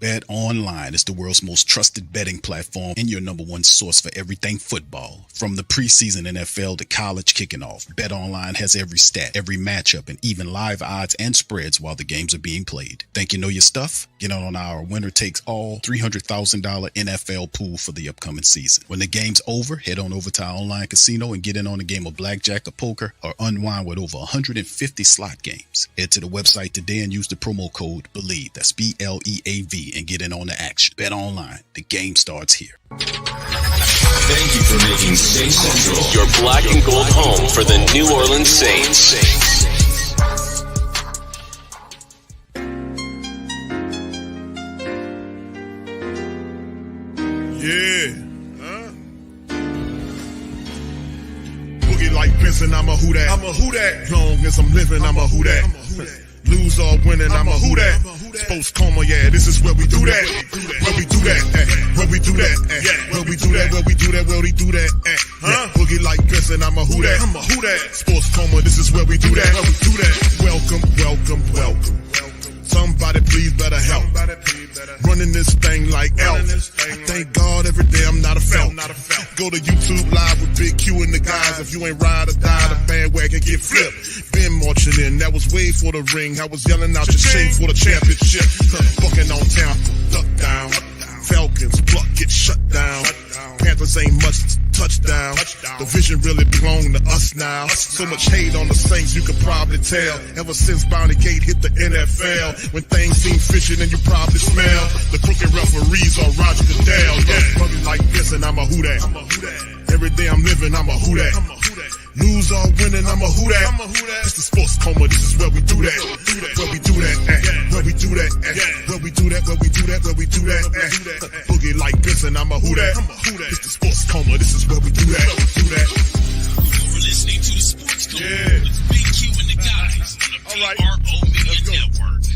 BetOnline is the world's most trusted betting platform and your number one source for everything football. From the preseason NFL to college kicking off, BetOnline has every stat, every matchup, and even live odds and spreads while the games are being played. Think you know your stuff? Get on our winner-takes-all $300,000 NFL pool for the upcoming season. When the game's over, head on over to our online casino and get in on a game of blackjack or poker or unwind with over 150 slot games. Head to the website today and use the promo code BELIEVE, that's BLEAV, and get in on the action. Bet online. The game starts here. Thank you for making Saint Central your black and gold home for the New Orleans Saints. Yeah. Boogie like Benson, I'm a who that. I'm a who that. Long as I'm living, I'm a who that. Lose or winning, I'm a who that. Sports Coma, yeah, this is where we do that. Where we do that, where we do that, where we do that, where we do that, where we do that, Boogie like Benson, I'm a who that. I'm a who that. Sports Coma, this is where we do that. Where we do that. Welcome, welcome, welcome. Somebody please better help. Running this thing like Elf. I thank God every day I'm not a felt. Go to YouTube Live with Big Q and the guys. If you ain't ride or die, the bandwagon get flipped. Been marching in, that was way for the ring. I was yelling out your shame for the championship. Bucking on town, duck down. Falcons, pluck, get shut down. Panthers ain't much touchdown. The vision really belong to us now. So much hate on the Saints, you could probably tell. Ever since Bounty Gate hit the NFL, when things seem fishy, then you probably smell the crooked referees on Roger Goodell. Yeah, brother like this, and I'm a who that. Every day I'm living, I'm a who that. Lose or winning, I'm a who that. It's the Sports Coma, this is where we do that. Where we do that, where we do that, where we do that, where we do that, where we do that. Boogie like Benson, I'm a who that. It's the Sports Coma, this is where we do that. You're listening to the Sports Coma with Big Q and the guys on the PRO Media Network.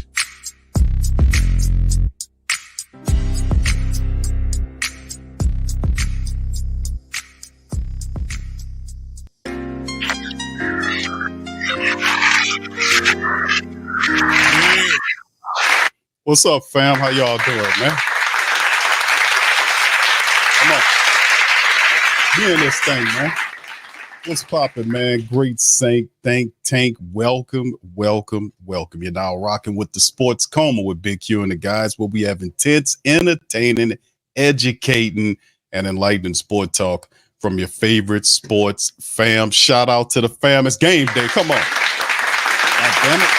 What's up, fam? How y'all doing, man? Come on. Be in this thing, man. What's poppin', man? Great Saint Think Tank. Welcome. You're now rocking with the Sports Coma with Big Q and the guys, where we have intense, entertaining, educating, and enlightening sport talk from your favorite sports fam. Shout out to the fam. It's game day. Come on. God damn it.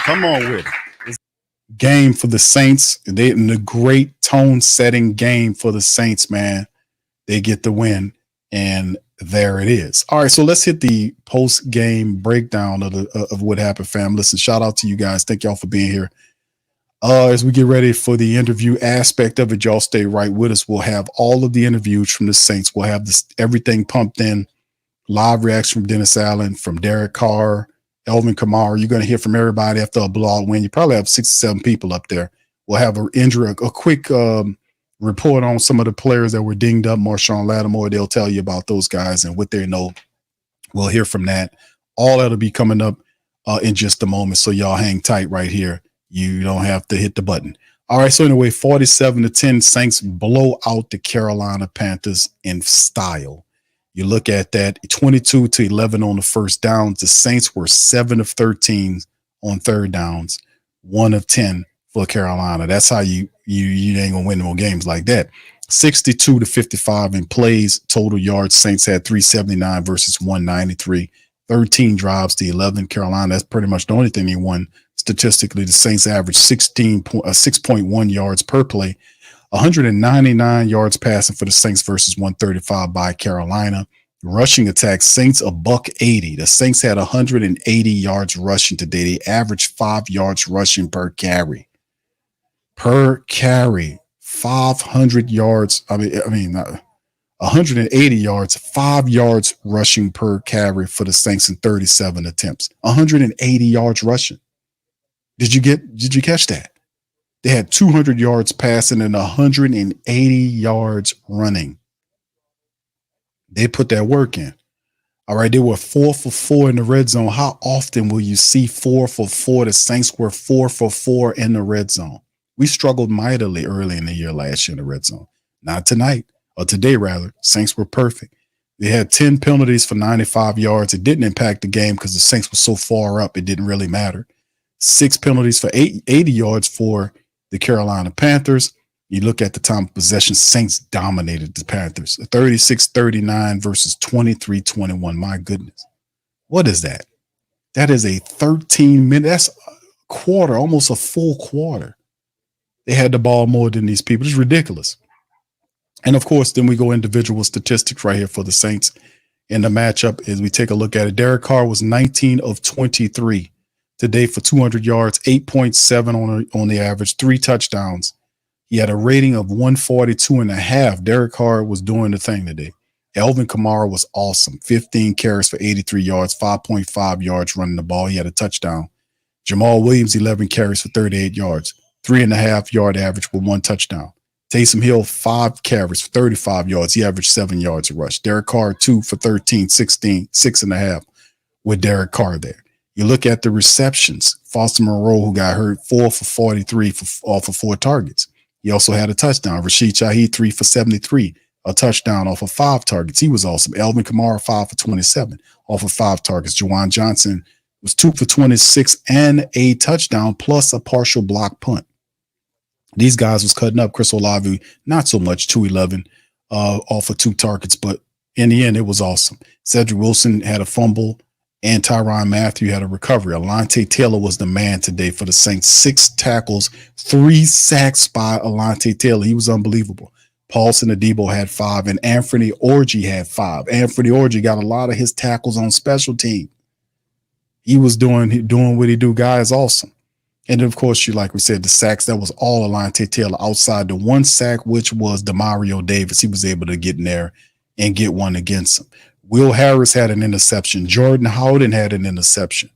Come on with it. It's game for the Saints. They in the great tone-setting game for the Saints, man. They get the win, and there it is. All right, so let's hit the post-game breakdown of what happened, fam. Listen, shout out to you guys. Thank y'all for being here. As we get ready for the interview aspect of it, y'all stay right with us. We'll have all of the interviews from the Saints. We'll have everything pumped in. Live reaction from Dennis Allen, from Derek Carr, Elvin Kamara. You're going to hear from everybody after a blowout win. You probably have 6 or 7 people up there. We'll have a quick report on some of the players that were dinged up. Marshawn Lattimore, they'll tell you about those guys and what they know. We'll hear from that. All that'll be coming up in just a moment. So y'all hang tight right here. You don't have to hit the button. All right. So anyway, 47-10, Saints blow out the Carolina Panthers in style. You look at that, 22-11 on the first downs. The Saints were 7 of 13 on third downs, 1 of 10 for Carolina. That's how you ain't gonna win no games like that. 62-55 in plays, total yards. Saints had 379 versus 193. 13 drives to 11. Carolina, that's pretty much the only thing they won. Statistically, the Saints averaged 6.1 yards per play. 199 yards passing for the Saints versus 135 by Carolina. Rushing attack, Saints $180. The Saints had 180 yards rushing today. They averaged 5 yards rushing per carry. 500 yards. 180 yards, 5 yards rushing per carry for the Saints in 37 attempts. 180 yards rushing. Did you catch that? They had 200 yards passing and 180 yards running. They put that work in. All right, they were 4 for 4 in the red zone. How often will you see 4 for 4? The Saints were 4 for 4 in the red zone. We struggled mightily early in the year last year in the red zone. Not tonight, or today rather. Saints were perfect. They had 10 penalties for 95 yards. It didn't impact the game because the Saints were so far up, it didn't really matter. 6 penalties for 80 yards for the Carolina Panthers. You look at the time of possession, Saints dominated the Panthers. 36-39 versus 23-21. My goodness. What is that? That is a 13-minute, that's a quarter, almost a full quarter. They had the ball more than these people. It's ridiculous. And of course, then we go individual statistics right here for the Saints in the matchup as we take a look at it. Derek Carr was 19 of 23 today for 200 yards, 8.7 on the average, 3 touchdowns. He had a rating of 142.5. Derek Carr was doing the thing today. Alvin Kamara was awesome. 15 carries for 83 yards, 5.5 yards running the ball. He had a touchdown. Jamal Williams, 11 carries for 38 yards, 3.5 yard average with 1 touchdown. Taysom Hill, 5 carries for 35 yards. He averaged 7 yards a rush. Derek Carr, 2 for 13, 16, 6.5 with Derek Carr there. You look at the receptions. Foster Moreau, who got hurt, 4 for 43 off of 4 targets. He also had a touchdown. Rashid Shaheed, 3 for 73, a touchdown off of 5 targets. He was awesome. Alvin Kamara, 5 for 27 off of 5 targets. Juwan Johnson was 2 for 26 and a touchdown plus a partial block punt. These guys was cutting up. Chris Olave, not so much, 211 off of 2 targets, but in the end, it was awesome. Cedric Wilson had a fumble, and Tyrann Mathieu had a recovery. Alontae Taylor was the man today for the Saints. 6 tackles, 3 sacks by Alontae Taylor. He was unbelievable. Paulson Adebo had 5, and Anthony Orji had 5. Anthony Orji got a lot of his tackles on special team. He was doing what he do. Guy is awesome. And then, of course, like we said, the sacks, that was all Alontae Taylor outside the 1 sack, which was DeMario Davis. He was able to get in there and get one against him. Will Harris had an interception. Jordan Howden had an interception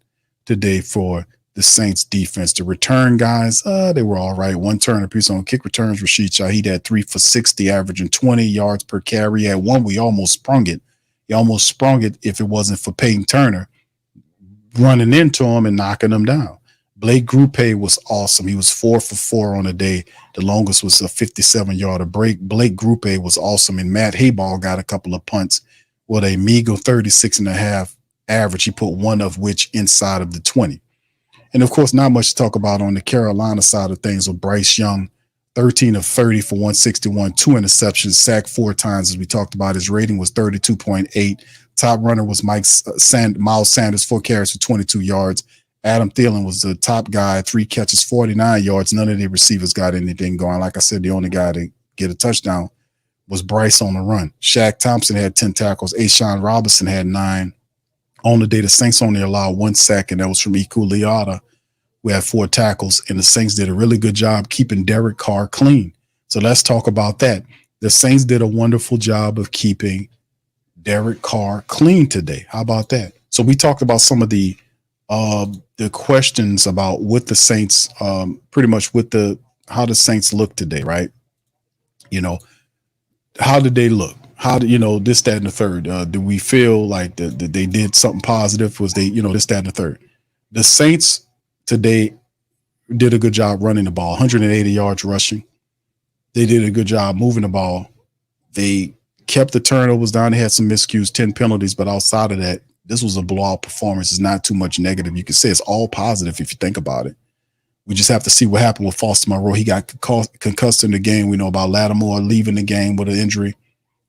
today for the Saints defense. The return guys, they were all right. 1 turn apiece on kick returns. Rashid Shaheed had 3 for 60, averaging 20 yards per carry. He had one, we almost sprung it. He almost sprung it if it wasn't for Peyton Turner running into him and knocking him down. Blake Grupe was awesome. He was 4 for 4 on the day. The longest was a 57-yarder break. Blake Grupe was awesome, and Matt Hayball got a couple of punts with a meager 36.5 average. He put 1 of which inside of the 20. And, of course, not much to talk about on the Carolina side of things with Bryce Young, 13 of 30 for 161, 2 interceptions, sacked 4 times, as we talked about. His rating was 32.8. Top runner was Miles Sanders, 4 carries for 22 yards. Adam Thielen was the top guy, 3 catches, 49 yards. None of the receivers got anything going. Like I said, the only guy to get a touchdown was Bryce on the run. Shaq Thompson had 10 tackles. Ashawn Robinson had 9. On the day, the Saints only allowed 1 sack, and that was from Iku Leota, who had 4 tackles. And the Saints did a really good job keeping Derek Carr clean. So let's talk about that. The Saints did a wonderful job of keeping Derek Carr clean today. How about that? So we talked about some of the questions about what the Saints, pretty much how the Saints look today, right? You know, how did they look? How did, this, that, and the third? Do we feel like that they did something positive? Was they, this, that, and the third? The Saints today did a good job running the ball, 180 yards rushing. They did a good job moving the ball. They kept the turnovers down. They had some miscues, 10 penalties, but outside of that, this was a blowout performance. It's not too much negative. You can say it's all positive if you think about it. We just have to see what happened with Foster Moreau. He got concussed in the game. We know about Lattimore leaving the game with an injury.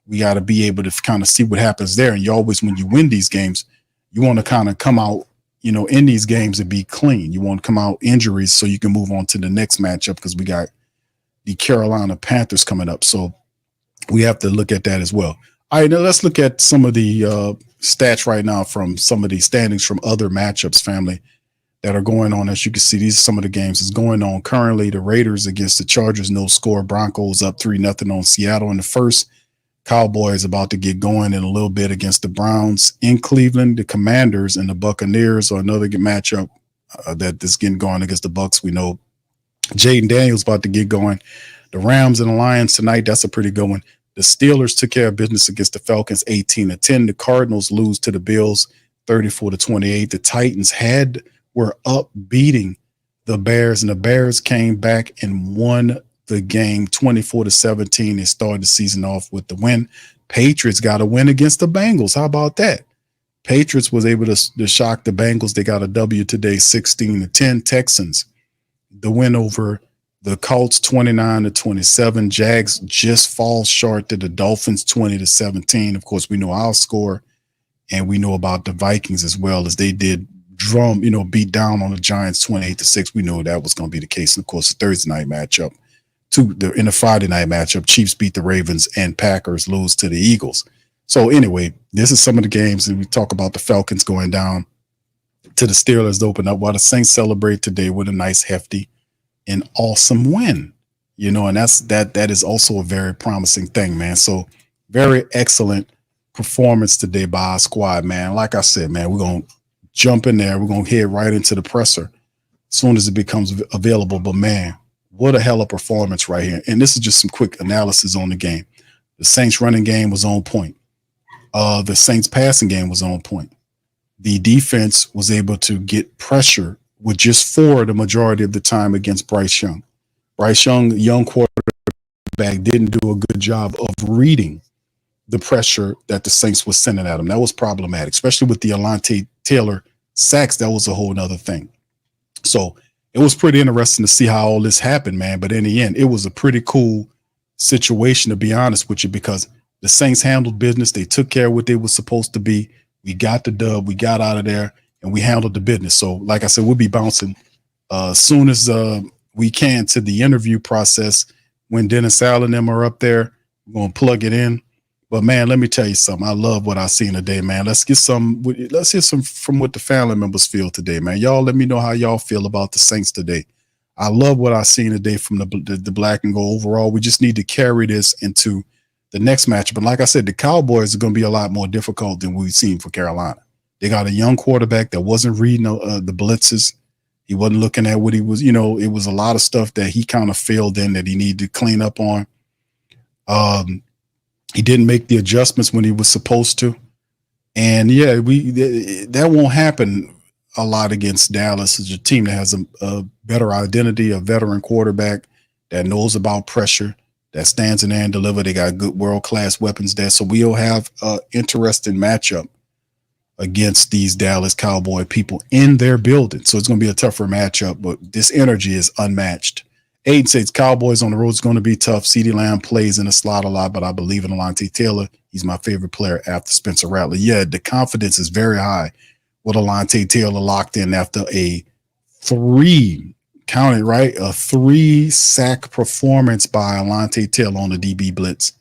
We got to be able to kind of see what happens there. And you always, when you win these games, you want to kind of come out, in these games and be clean. You want to come out injuries so you can move on to the next matchup, because we got the Carolina Panthers coming up. So we have to look at that as well. All right, now let's look at some of the stats right now from some of the standings from other matchups, family, that are going on. As you can see, these are some of the games that's going on currently. The Raiders against the Chargers, no score. Broncos up 3-0 on Seattle in the first. Cowboys about to get going in a little bit against the Browns in Cleveland. The Commanders and the Buccaneers are another good matchup that's getting going against the Bucs. We know Jaden Daniels about to get going. The Rams and the Lions tonight, that's a pretty good one. The Steelers took care of business against the Falcons 18-10. The Cardinals lose to the Bills 34-28. The Titans were up beating the Bears, and the Bears came back and won the game 24-17. They started the season off with the win. Patriots got a win against the Bengals. How about that? Patriots was able to shock the Bengals. They got a W today, 16-10. Texans, the win over the Colts 29-27. Jags just fall short to the Dolphins 20-17. Of course, we know our score, and we know about the Vikings as well, as they did beat down on the Giants 28-6. We know that was going to be the case. And of course, the Thursday night matchup, in the Friday night matchup, Chiefs beat the Ravens and Packers lose to the Eagles. So anyway, this is some of the games, and we talk about the Falcons going down to the Steelers to open up, while the Saints celebrate today with a nice, hefty, and awesome win. And that is also a very promising thing, man. So very excellent performance today by our squad, man. Like I said, man, we're going to jump in there. We're going to head right into the presser as soon as it becomes available. But man, what a hell of a performance right here. And this is just some quick analysis on the game. The Saints running game was on point. The Saints passing game was on point. The defense was able to get pressure with just 4 the majority of the time against Bryce Young. Bryce Young, young quarterback, didn't do a good job of reading the pressure that the Saints was sending at him. That was problematic, especially with the Alontae Taylor sacks. That was a whole nother thing. So it was pretty interesting to see how all this happened, man. But in the end, it was a pretty cool situation, to be honest with you, because the Saints handled business. They took care of what they were supposed to be. We got the dub. We got out of there, and we handled the business. So, like I said, we'll be bouncing as soon as we can to the interview process. When Dennis Allen and them are up there, we're going to plug it in. But, man, let me tell you something. I love what I've seen today, man. Let's hear some from what the family members feel today, man. Y'all let me know how y'all feel about the Saints today. I love what I've seen today from the black and gold overall. We just need to carry this into the next match. But like I said, the Cowboys are going to be a lot more difficult than we've seen for Carolina. They got a young quarterback that wasn't reading the blitzes. He wasn't looking at what he was, it was a lot of stuff that he kind of failed in that he needed to clean up on. He didn't make the adjustments when he was supposed to. And yeah, that won't happen a lot against Dallas. It's a team that has a better identity, a veteran quarterback that knows about pressure, that stands in there and deliver. They got good world-class weapons there. So we'll have an interesting matchup against these Dallas Cowboy people in their building. So it's going to be a tougher matchup, but this energy is unmatched. Aiden says Cowboys on the road is going to be tough. CeeDee Lamb plays in the slot a lot, but I believe in Alontae Taylor. He's my favorite player after Spencer Rattler. Yeah, the confidence is very high with Alontae Taylor locked in after a 3-sack performance by Alontae Taylor on the DB blitz.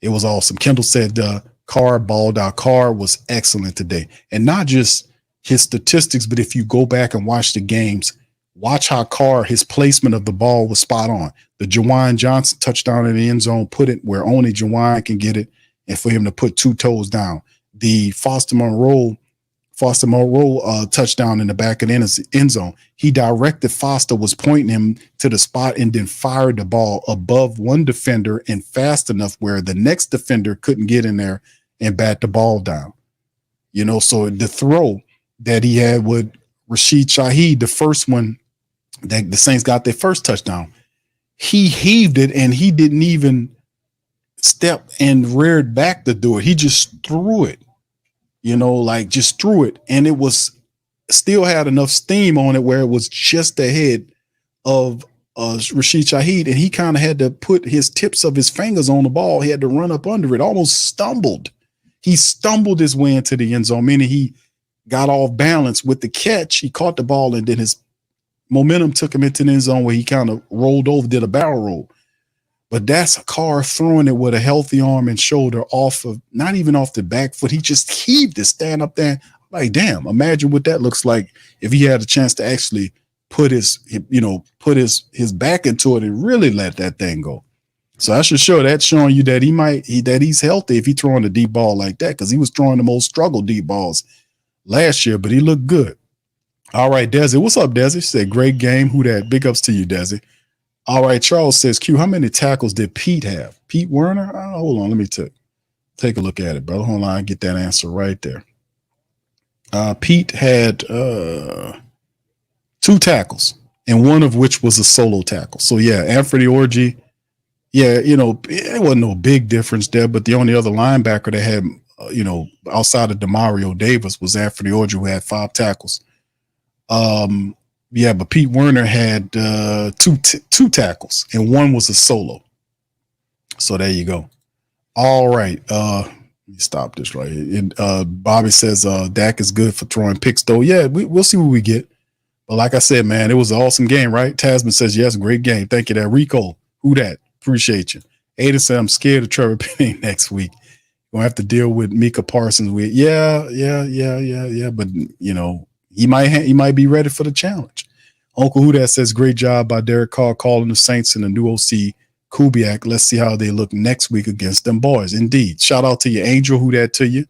It was awesome. Kendall said Carr balled out. Carr was excellent today. And not just his statistics, but if you go back and watch the games, watch how Carr, his placement of the ball was spot on. The Jawan Johnson touchdown in the end zone, put it where only Jawan can get it, and for him to put 2 toes down. The Foster Monroe touchdown in the back of the end zone. He directed Foster, was pointing him to the spot, and then fired the ball above one defender and fast enough where the next defender couldn't get in there and bat the ball down. So the throw that he had with Rashid Shaheed, the first one that the Saints got their first touchdown, he heaved it and he didn't even step and reared back to do it. He just threw it. Just threw it. And it was still had enough steam on it where it was just ahead of Rashid Shaheed. And he kind of had to put his tips of his fingers on the ball. He had to run up under it, almost stumbled. He stumbled his way into the end zone, meaning he got off balance with the catch. He caught the ball, and then his momentum took him into the end zone where he kind of rolled over, did a barrel roll. But that's a Carr throwing it with a healthy arm and shoulder off of, not even off the back foot. He just heaved it, stand up there. Like, damn, imagine what that looks like if he had a chance to actually put his back into it and really let that thing go. So I should show that, showing you that he's healthy if he's throwing a deep ball like that, because he was throwing the most struggle deep balls last year, but he looked good. All right, Desi. What's up, Desi? She said, great game. Who that? Big ups to you, Desi. All right, Charles says, Q, how many tackles did Pete have? Pete Werner? Hold on, let me take a look at it, brother. Hold on, I get that answer right there. Pete had 2 tackles, and one of which was a solo tackle. So, yeah, Anthony Orji, yeah, it wasn't no big difference there, but the only other linebacker that had, outside of DeMario Davis was Anthony Orji, who had 5 tackles. Yeah, but Pete Werner had 2 tackles, and one was a solo. So there you go. All right. Let me stop this right here. Bobby says Dak is good for throwing picks, though. Yeah, we'll see what we get. But like I said, man, it was an awesome game, right? Tasman says, yes, great game. Thank you there. Rico, who that? Appreciate you. Aiden said, I'm scared of Trevor Penning next week. Gonna have to deal with Micah Parsons. Yeah. But he might be ready for the challenge. Uncle Who That says, great job by Derek Carr calling the Saints and the new OC Kubiak. Let's see how they look next week against them boys. Indeed. Shout out to you, Angel. Who that to you?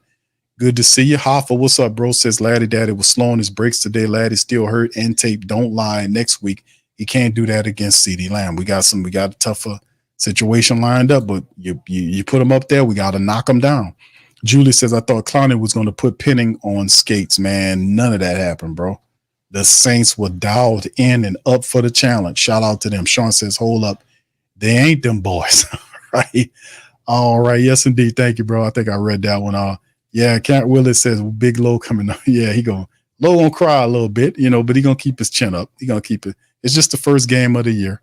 Good to see you. Hoffa, what's up, bro? Says Laddie Daddy was slowing his brakes today. Laddie still hurt and tape. Don't lie. Next week he can't do that against CeeDee Lamb. We got a tougher situation lined up, but you put him up there, we got to knock him down. Julie says, I thought Clowney was going to put Penning on skates, man. None of that happened, bro. The Saints were dialed in and up for the challenge. Shout out to them. Sean says, hold up. They ain't them boys. Right. All right. Yes, indeed. Thank you, bro. I think I read that one. Yeah, Kent Willis says, Big Low coming up. Yeah, Low gonna cry a little bit, but he gonna keep his chin up. He gonna keep it. It's just the first game of the year.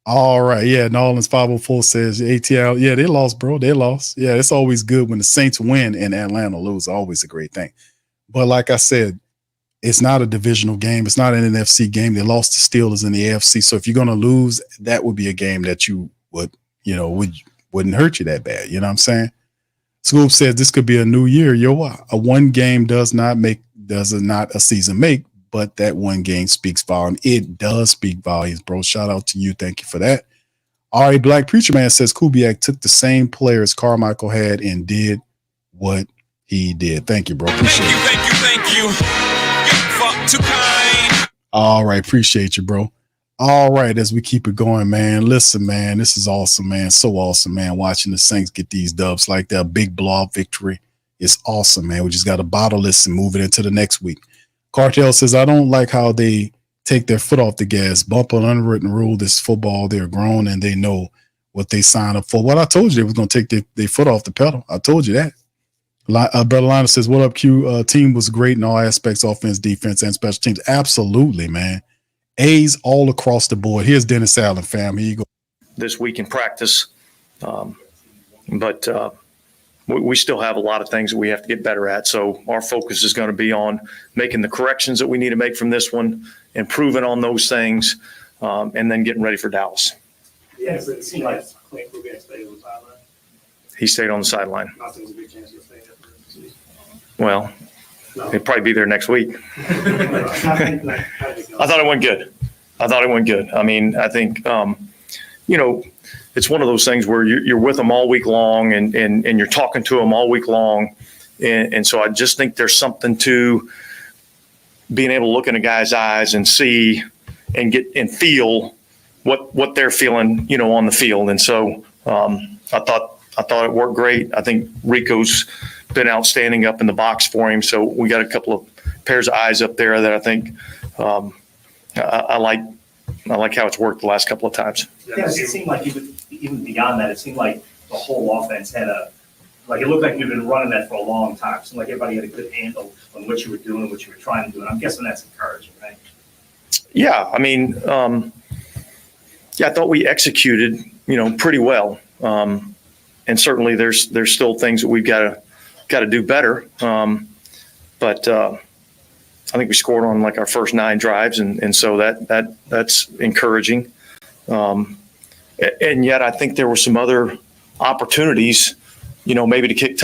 All right. Yeah, Nolan's 504 says ATL. Yeah, they lost, bro. They lost. Yeah, it's always good when the Saints win and Atlanta lose. Always a great thing. But like I said, it's not a divisional game. It's not an NFC game. They lost to Steelers in the AFC. So if you're gonna lose, that would be a game that you wouldn't hurt you that bad. You know what I'm saying? Scoop says this could be a new year. A one game does not a season make, but that one game speaks volume. It does speak volumes, bro. Shout out to you. Thank you for that. All right, Black Preacher Man says Kubiak took the same players Carmichael had and did what he did. Thank you, bro. Appreciate it. Thank you. Fuck too kind. All right, appreciate you, bro. All right, as we keep it going, man. Listen, man, this is awesome, man. So awesome, man. Watching the Saints get these dubs like that, big blowout victory. It's awesome, man. We just got to bottle this and move it into the next week. Cartel says, I don't like how they take their foot off the gas. Bump an unwritten rule. This football, they're grown and they know what they signed up for. Well, I told you they was going to take their foot off the pedal. I told you that. Brother Liner says, what up, Q? Team was great in all aspects, offense, defense, and special teams. Absolutely, man. A's all across the board. Here's Dennis Allen, fam. Here you go. This week in practice. But we still have a lot of things that we have to get better at. So our focus is going to be on making the corrections that we need to make from this one, improving on those things, and then getting ready for Dallas. Yeah, so it seemed like Clint Kubiak stayed on the sideline. He stayed on the sideline. Not there's a big chance he'll stay there for the season. Well, he'll probably be there next week. I thought it went good. I mean, I think, it's one of those things where you're with them all week long and you're talking to them all week long. And so I just think there's something to being able to look in a guy's eyes and see and get and feel what they're feeling, on the field. And so I thought it worked great. I think Rico's been outstanding up in the box for him. So we got a couple of pairs of eyes up there that I think I like how it's worked the last couple of times. Yeah, it seemed like even beyond that, it seemed like the whole offense had it looked like you've been running that for a long time. It seemed like everybody had a good handle on what you were doing, what you were trying to do. And I'm guessing that's encouraging, right? Yeah, I mean, I thought we executed, pretty well. And certainly there's still things that we've got to do better. But I think we scored on like our first 9 drives, and so that's encouraging. And yet I think there were some other opportunities, maybe to get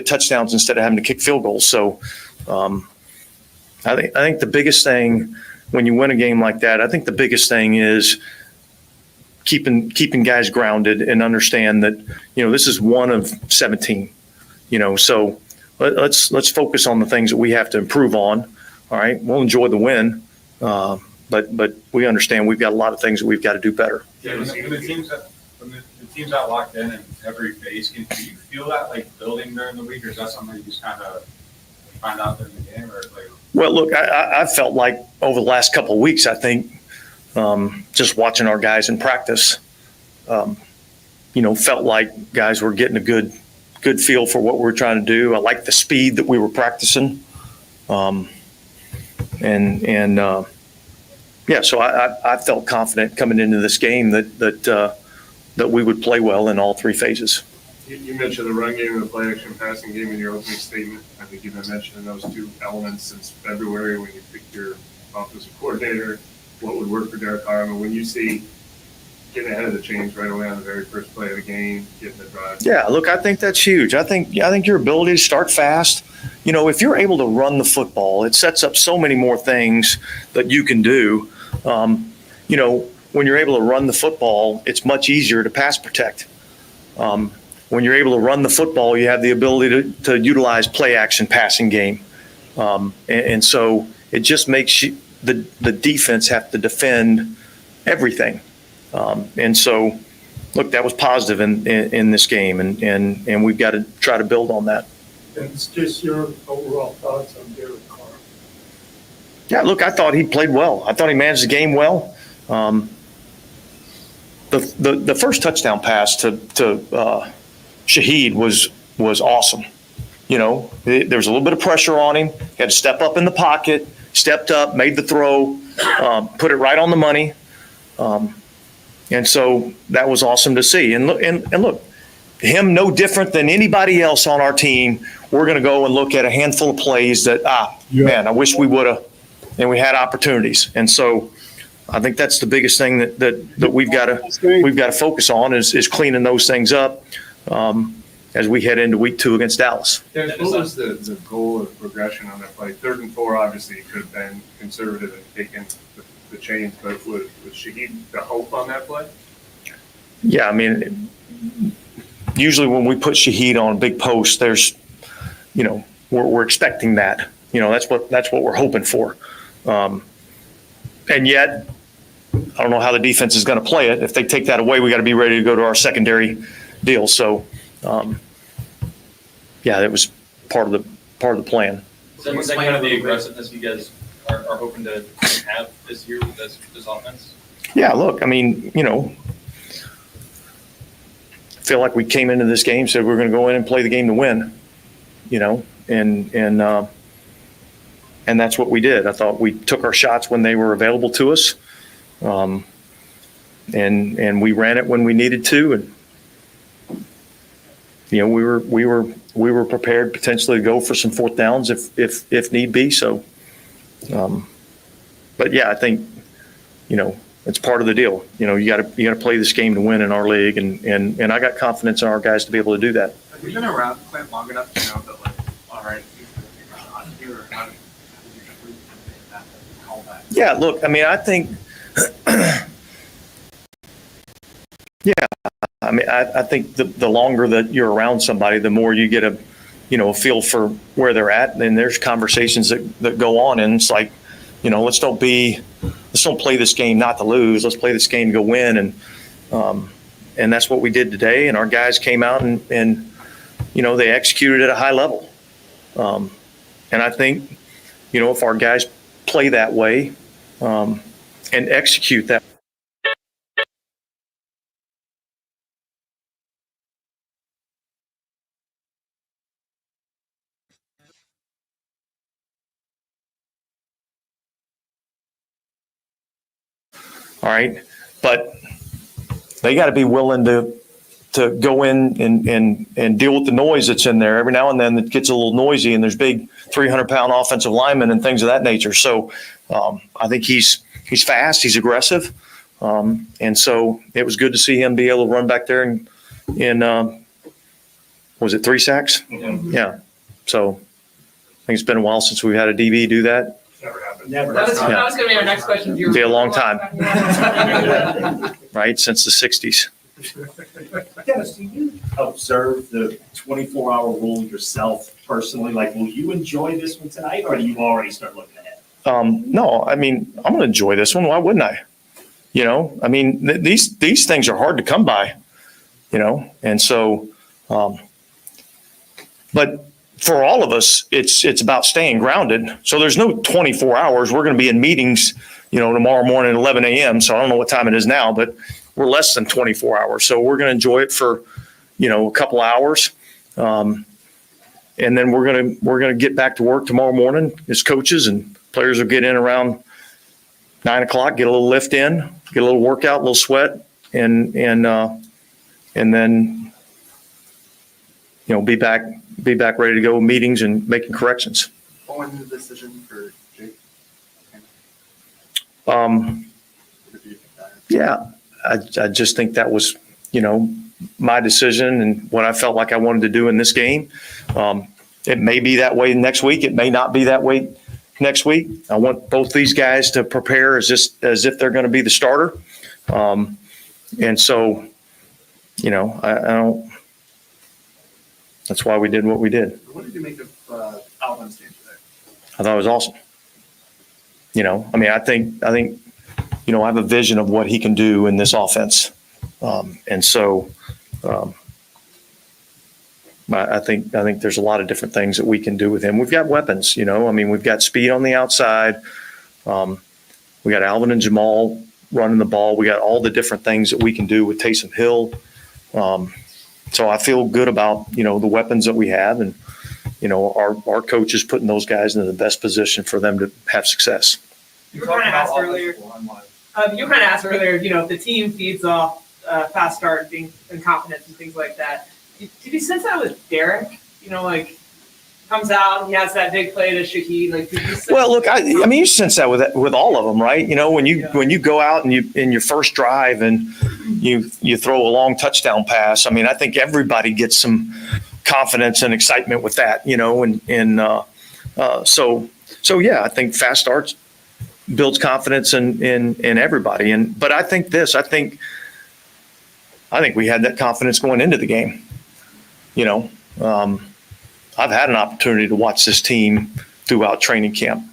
touchdowns instead of having to kick field goals. So I think the biggest thing when you win a game like that, I think the biggest thing is keeping guys grounded and understand that, this is one of 17, so let's focus on the things that we have to improve on. All right. We'll enjoy the win. but we understand we've got a lot of things that we've got to do better. Yeah, when the team's not locked in every phase, do you feel that like building during the week, or is that something you just kind of find out during the game, or like? Well, look, I felt like over the last couple of weeks, I think just watching our guys in practice, felt like guys were getting a good feel for what we were trying to do. I liked the speed that we were practicing. So I felt confident coming into this game that we would play well in all three phases. You mentioned the run game and the play action passing game in your opening statement. I think you've been mentioning those two elements since February when you picked your offensive coordinator, what would work for Derek Carr. When you see getting ahead of the chains right away on the very first play of the game, getting the drive. Yeah, look, I think that's huge. I think your ability to start fast, if you're able to run the football, it sets up so many more things that you can do. When you're able to run the football, it's much easier to pass protect. When you're able to run the football, you have the ability to utilize play action passing game. And so it just makes the defense have to defend everything. And so, look, that was positive in this game, and we've got to try to build on that. And it's just your overall thoughts on Derek Carr. Yeah, look, I thought he played well. I thought he managed the game well. The first touchdown pass to Shaheed was awesome. There was a little bit of pressure on him. He had to step up in the pocket, stepped up, made the throw, put it right on the money. And so that was awesome to see. And look, him no different than anybody else on our team. We're going to go and look at a handful of plays that, man, I wish we would have, and we had opportunities. And so I think that's the biggest thing that we've got to focus on is cleaning those things up as we head into week 2 against Dallas. What was the goal of progression on that play? 3rd and 4, obviously, you could have been conservative and taken the change, but was Shaheed the hope on that play? Yeah, usually when we put Shaheed on a big post, there's, we're expecting that. That's what we're hoping for. And yet, I don't know how the defense is going to play it. If they take that away, we got to be ready to go to our secondary deal. So, that was part of the plan. So is that kind of the aggressiveness you guys are hoping to have this year with this offense? Yeah, look, I feel like we came into this game, said we're going to go in and play the game to win, and that's what we did. I thought we took our shots when they were available to us, and we ran it when we needed to, and we were prepared potentially to go for some 4th downs if need be. So, but yeah, I think it's part of the deal. You got to play this game to win in our league, and I got confidence in our guys to be able to do that. Have you been around Clint long enough to know that, like, all right, how did you call that? Yeah, look, I think, I think the longer that you're around somebody, the more you get a feel for where they're at. And there's conversations that go on, and it's like, let's don't play this game not to lose. Let's play this game to go win. And that's what we did today. And our guys came out and they executed at a high level. And I think, if our guys play that way and execute that. All right. But they got to be willing to go in and deal with the noise that's in there. Every now and then it gets a little noisy, and there's big 300-pound offensive linemen and things of that nature. So I think he's fast, he's aggressive. And so it was good to see him be able to run back there and was it 3 sacks? Mm-hmm. Yeah. So I think it's been a while since we've had a DB do that. Never happened. Never. That was going to be our next question. It'll be a long time, right? Since the 60s. Dennis, do you observe the 24-hour rule yourself personally? Like, will you enjoy this one tonight, or do you already start looking ahead? No, I mean, I'm going to enjoy this one. Why wouldn't I? I mean, these things are hard to come by, and so, but for all of us, it's about staying grounded. So there's no 24 hours. We're going to be in meetings, tomorrow morning at 11 a.m. So I don't know what time it is now, but we're less than 24 hours. So we're going to enjoy it for, a couple hours. And then we're going to get back to work tomorrow morning as coaches, and players will get in around 9 o'clock, get a little lift in, get a little workout, a little sweat, and then, be back ready to go with meetings and making corrections. What was the decision for Jake? Yeah, I just think that was, my decision and what I felt like I wanted to do in this game. It may be that way next week. It may not be that way next week. I want both these guys to prepare as if they're going to be the starter. And so, I don't. That's why we did what we did. What did you make of Alvin's game today? I thought it was awesome. I mean, I think, I have a vision of what he can do in this offense. And so, I think there's a lot of different things that we can do with him. We've got weapons, I mean, we've got speed on the outside. We got Alvin and Jamal running the ball. We got all the different things that we can do with Taysom Hill. So I feel good about, the weapons that we have, and, our coach is putting those guys in the best position for them to have success. You were kind of asked earlier. If the team feeds off fast start and confidence and things like that. Did you sense that with Derek? Comes out, he has that big play to Shaheed. Well, look, I mean, you sense that with all of them, right? When you go out and you in your first drive and you throw a long touchdown pass. I mean, I think everybody gets some confidence and excitement with that, so yeah, I think fast starts builds confidence in everybody. But I think we had that confidence going into the game. I've had an opportunity to watch this team throughout training camp,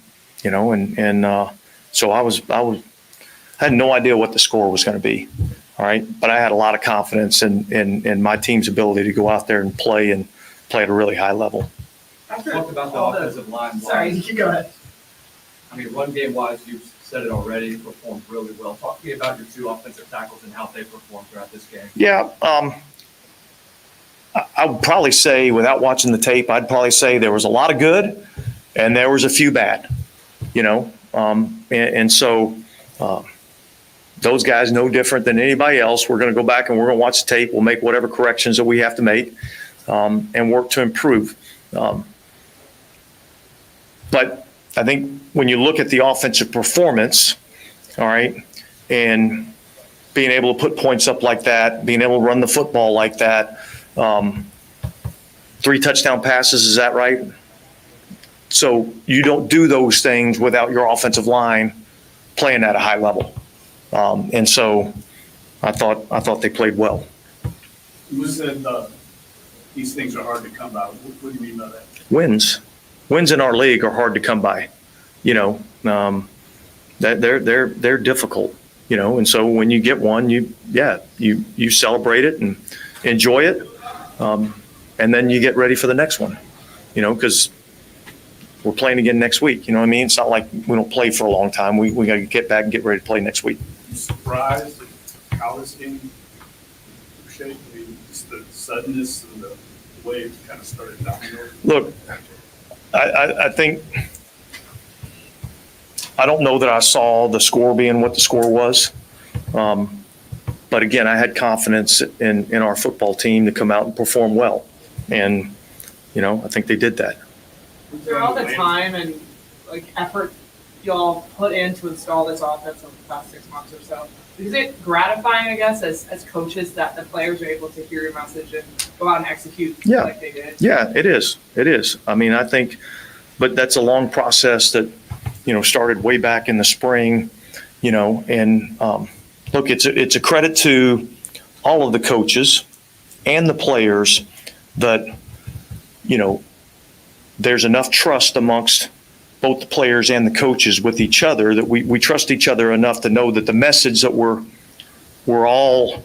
so I had no idea what the score was going to be. All right. But I had a lot of confidence in my team's ability to go out there and play at a really high level. Talk about the offensive line. Sorry, you go ahead. I mean, run game wise, you've said it already, performed really well. Talk to me about your two offensive tackles and how they performed throughout this game. Yeah. I would probably say, without watching the tape, I'd probably say there was a lot of good and there was a few bad, and so those guys no different than anybody else. We're going to go back and we're going to watch the tape. We'll make whatever corrections that we have to make and work to improve. But I think when you look at the offensive performance, all right, and being able to put points up like that, being able to run the football like that, 3 touchdown passes, is that right? So you don't do those things without your offensive line playing at a high level. And so I thought they played well. You said these things are hard to come by. What do you mean by that? Wins in our league are hard to come by. They're difficult. And so when you get one, you celebrate it and enjoy it, and then you get ready for the next one. Because we're playing again next week. You know what I mean? It's not like we don't play for a long time. We got to get back and get ready to play next week. You surprised at how this game shaped? I mean, just the suddenness and the way it kind of started downhill. Look, I think I don't know that I saw the score being what the score was. But again, I had confidence in our football team to come out and perform well. And, I think they did that. Through all the time and effort y'all put in to install this offense over the past 6 months or so, is it gratifying, I guess, as coaches that the players are able to hear your message and go out and execute like they did? Yeah, it is. It is. I mean, I think, but that's a long process that, started way back in the spring, and look, it's a credit to all of the coaches and the players that, there's enough trust amongst both the players and the coaches with each other, that we trust each other enough to know that the message that we're all,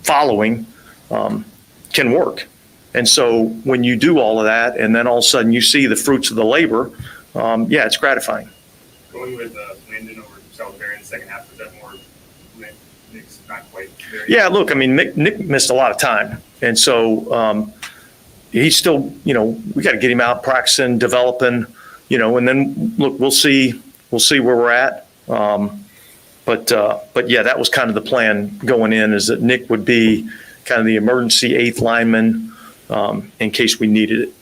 following can work. And so when you do all of that, and then all of a sudden you see the fruits of the labor, it's gratifying. Going with Landon over Salisbury in the second half, was that more Nick's not quite there? Yeah, look, I mean, Nick missed a lot of time. And so he's still, we got to get him out practicing, developing, and then look, we'll see where we're at. But yeah, that was kind of the plan going in, is that Nick would be kind of the emergency eighth lineman in case we needed it.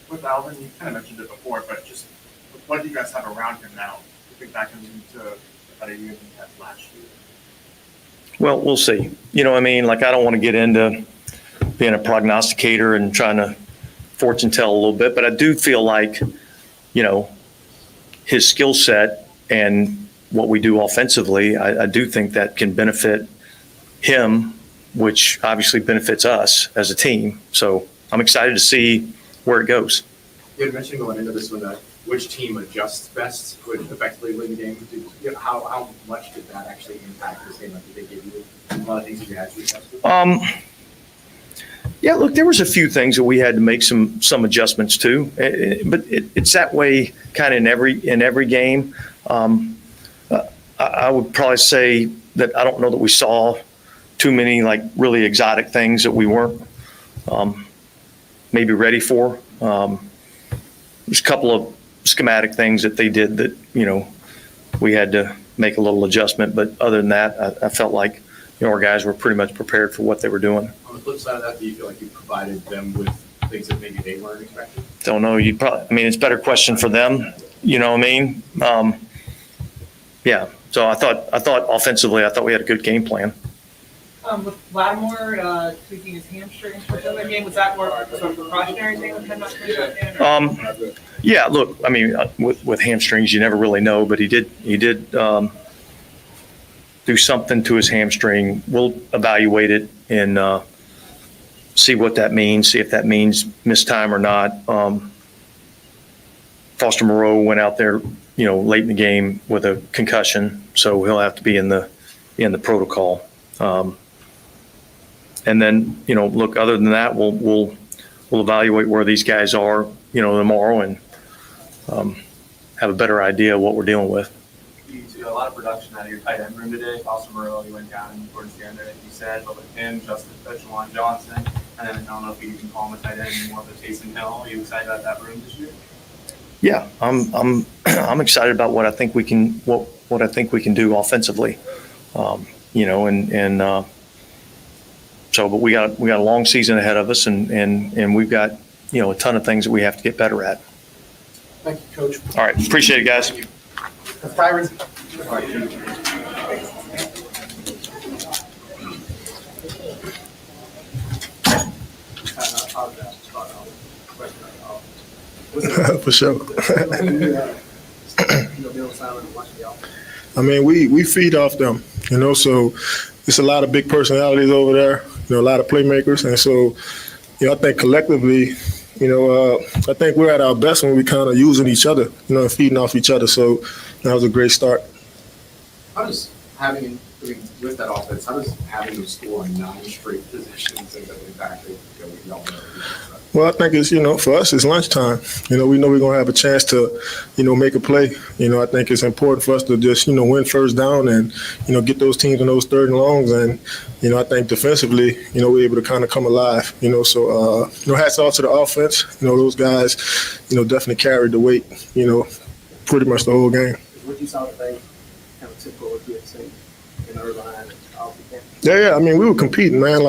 With Alvin, you kind of mentioned it before, but just what do you guys have around him now? You think that can lead to a better year than you had last year? Well, we'll see. I don't want to get into being a prognosticator and trying to fortune tell a little bit, but I do feel like, his skill set and what we do offensively, I do think that can benefit him, which obviously benefits us as a team. So I'm excited to see where it goes. You had mentioned going into this one that which team adjusts best would effectively win the game. How much did that actually impact this game? Like, did they give you a lot of things that you had to adjust to? Yeah, look, there was a few things that we had to make some adjustments to, but it's that way kind of in every game. I would probably say that I don't know that we saw too many like really exotic things that we weren't maybe ready for. There's a couple of schematic things that they did that we had to make a little adjustment, but other than that, I felt like our guys were pretty much prepared for what they were doing. On the flip side of that, do you feel like you provided them with things that maybe they weren't expecting? Don't know. It's a better question for them. You know what I mean? Yeah. So I thought offensively, we had a good game plan. With Lattimore tweaking his hamstring for the other game, was that more sort of a precautionary thing with him not coming back in? Yeah. Look, with hamstrings, you never really know, but he did do something to his hamstring. We'll evaluate it and see what that means, see if that means missed time or not. Foster Moreau went out there, late in the game with a concussion, so he'll have to be in the protocol. And then, look, other than that, we'll evaluate where these guys are, tomorrow and have a better idea of what we're dealing with. You got a lot of production out of your tight end room today. Foster Moreau, you went down towards the end, I think you said, but with him, Justin Fetchelon Johnson, and then I don't know if you can call him a tight end, more of a Taysom Hill. Are you excited about that room this year? Yeah, I'm excited about what I think we can what I think we can do offensively, but we got a long season ahead of us, and we've got a ton of things that we have to get better at. Thank you, Coach. All right, appreciate it, guys. Tyrants. For sure. We feed off them, so it's a lot of big personalities over there, a lot of playmakers. And so, I think collectively, I think we're at our best when we kind of using each other, and feeding off each other. So that was a great start. How does with that offense, how does having them score on 9 straight possessions and going back to y'all know? Well, I think it's, for us, it's lunchtime. We know we're going to have a chance to, make a play. I think it's important for us to just, win first down and, get those teams in those third and longs. And, I think defensively, we're able to kind of come alive, So, hats off to the offense. Those guys, definitely carried the weight, pretty much the whole game. What you saw today, kind of typical with USC in Irvine and all the game? Yeah. We were competing, man.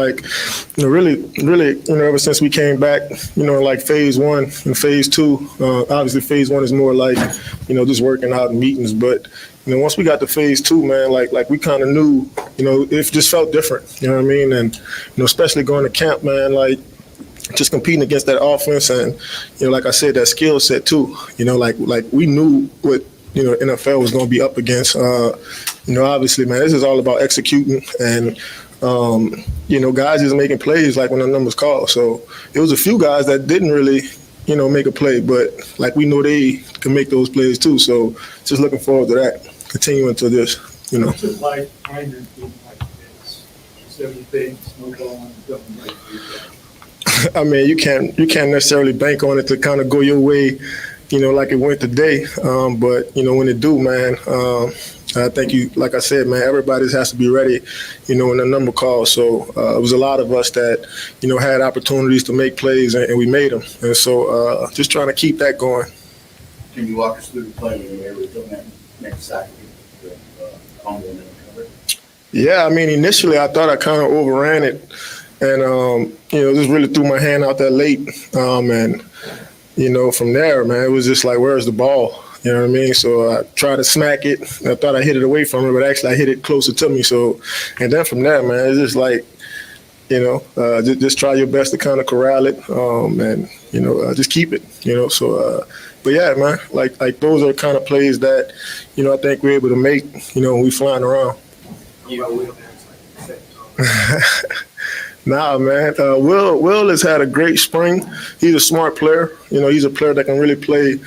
Really, ever since we came back, like phase 1 and phase 2. Obviously, phase 1 is more like, just working out in meetings. But, once we got to phase 2, man, like we kind of knew, it just felt different. You know what I mean? And, especially going to camp, man, just competing against that offense and, like I said, that skill set too. Like we knew what, NFL was going to be up against. Obviously, man, this is all about executing and, guys just making plays like when the numbers called. So it was a few guys that didn't really, make a play, but like we know they can make those plays too. So just looking forward to that, continuing to this, What's it like behind your team like this? Is everything snowballing, jumping right through that? I mean, you can't necessarily bank on it to kind of go your way, like it went today. But when it do, man, I think like I said, man, everybody has to be ready, when the number calls. So it was a lot of us that, had opportunities to make plays and we made them. And so just trying to keep that going. Can you walk us through the play when you were able to do that next sack? Yeah, I mean, initially I thought I kind of overran it and, just really threw my hand out there late. And, from there, man, it was just like, where's the ball? You know what I mean? So I tried to smack it. I thought I hit it away from her, but actually I hit it closer to me. So, and then from there, man, it's just like, just try your best to kind of corral it and, just keep it, So, but yeah, man, like those are kind of plays that, I think we're able to make, when we flying around. Nah, man. Will has had a great spring. He's a smart player. He's a player that can really play,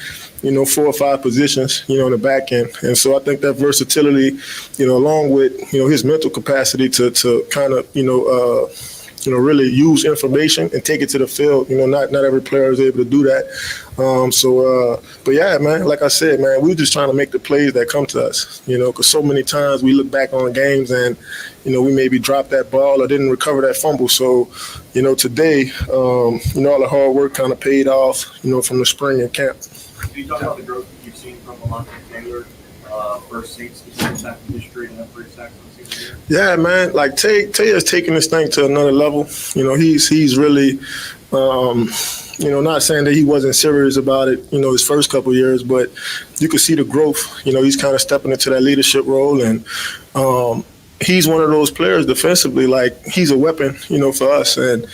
4 or 5 positions, in the back end. And so I think that versatility, along with, his mental capacity to kind of, really use information and take it to the field. Not every player is able to do that. But yeah, man, like I said, man, we're just trying to make the plays that come to us, because so many times we look back on games and, we maybe dropped that ball or didn't recover that fumble. So, today, all the hard work kind of paid off, from the spring and camp. Can you talk about the growth that you've seen from Lamont Taylor, first Saints sack in history and that first sack from the season? Yeah, man. Like Taylor's taking this thing to another level. He's really, not saying that he wasn't serious about it, his first couple of years, but you can see the growth. He's kind of stepping into that leadership role, and he's one of those players defensively. Like he's a weapon, for us, and.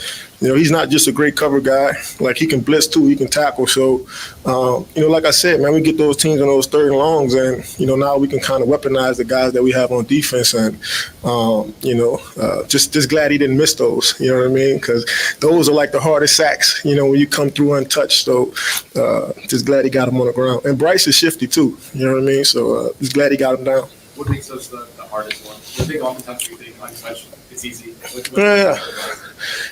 He's not just a great cover guy. Like, he can blitz, too. He can tackle. So, like I said, man, we get those teams on those third and longs, and, now we can kind of weaponize the guys that we have on defense. And, just glad he didn't miss those, you know what I mean? Because those are like the hardest sacks, when you come through untouched. So, just glad he got him on the ground. And Bryce is shifty, too, you know what I mean? So, just glad he got him down. What makes those the hardest one? The big oftentimes we think untouched, it's easy. Yeah.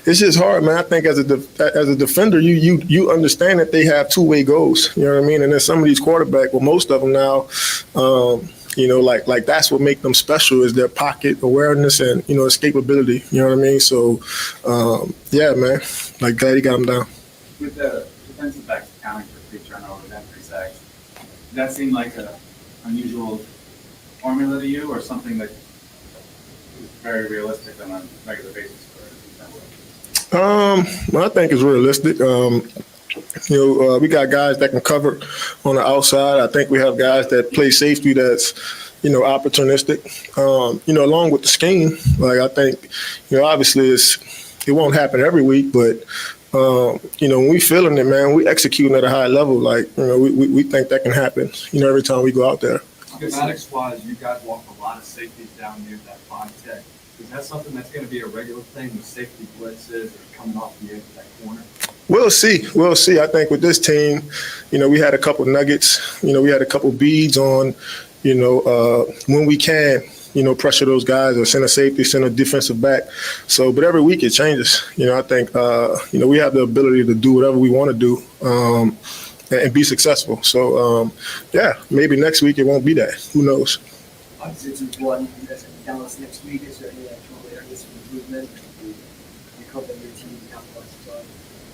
It's just hard, man. I think as a defender, you understand that they have two-way goals. You know what I mean? And then some of these quarterbacks, well, most of them now, like that's what makes them special is their pocket awareness and escapability. You know what I mean? So, yeah, man. Like glad he got them down. With the defensive backs accounting for 3 turnovers and 3 sacks, does that seem like an unusual formula to you, or something that is very realistic on a regular basis? I think it's realistic. We got guys that can cover on the outside. I think we have guys that play safety that's, opportunistic. Along with the scheme, like I think, obviously it won't happen every week, but when we feeling it, man, we executing at a high level. Like, we think that can happen, every time we go out there. Schematics-wise, you guys walk a lot of safeties down near that 5-tech. Is that something that's going to be a regular thing with safety blitzes or coming off the edge of that corner? We'll see. I think with this team, we had a couple nuggets. We had a couple beads on, when we can, pressure those guys or send a safety, send a defensive back. So, but every week it changes. I think, we have the ability to do whatever we want to do and be successful. So, yeah, maybe next week it won't be that. Who knows? Obviously, it's important. You guys have Dallas next week. Is there any actual areas of improvement? You hope that your team capitalizes on?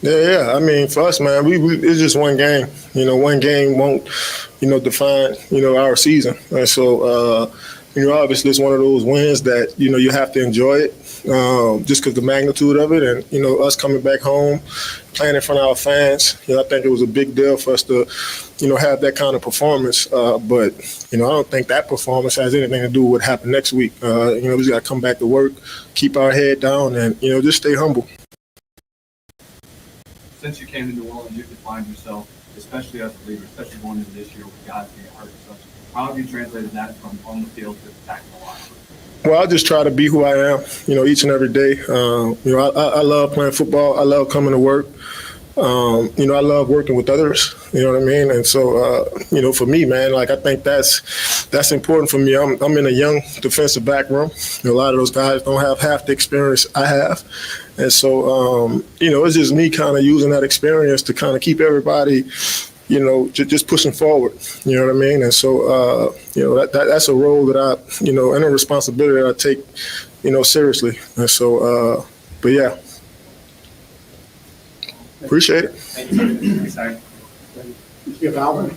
Yeah. I mean, for us, man, we it's just one game. One game won't, define, our season. And so, obviously it's one of those wins that, you have to enjoy it just because the magnitude of it and, us coming back home, playing in front of our fans. I think it was a big deal for us to, have that kind of performance. But, I don't think that performance has anything to do with what happened next week. We just got to come back to work, keep our head down, and, just stay humble. Since you came to New Orleans, you defined yourself, especially as a leader, especially going into this year with guys being hurt and such. How have you translated that from on the field to attacking the line? Well, I just try to be who I am, each and every day. I love playing football. I love coming to work. I love working with others, you know what I mean? And so, for me, man, like, I think that's important for me. I'm in a young defensive back room. A lot of those guys don't have half the experience I have. And so, it's just me kind of using that experience to kind of keep everybody, just pushing forward, you know what I mean? And so, that's a role that I, and a responsibility that I take, seriously. And so, but yeah. Appreciate it. Thank you. Thanks, Harry. Give Alvin.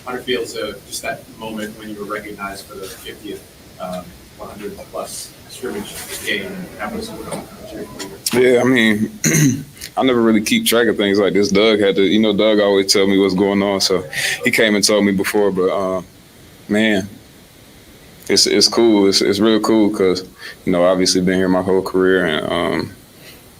How it feels just that moment when you were recognized for the 50th 100-plus scrimmage game? That was Yeah, I mean, I never really keep track of things like this. Doug had to, Doug always tell me what's going on, so he came and told me before. But man, it's cool. It's real cool because obviously been here my whole career, and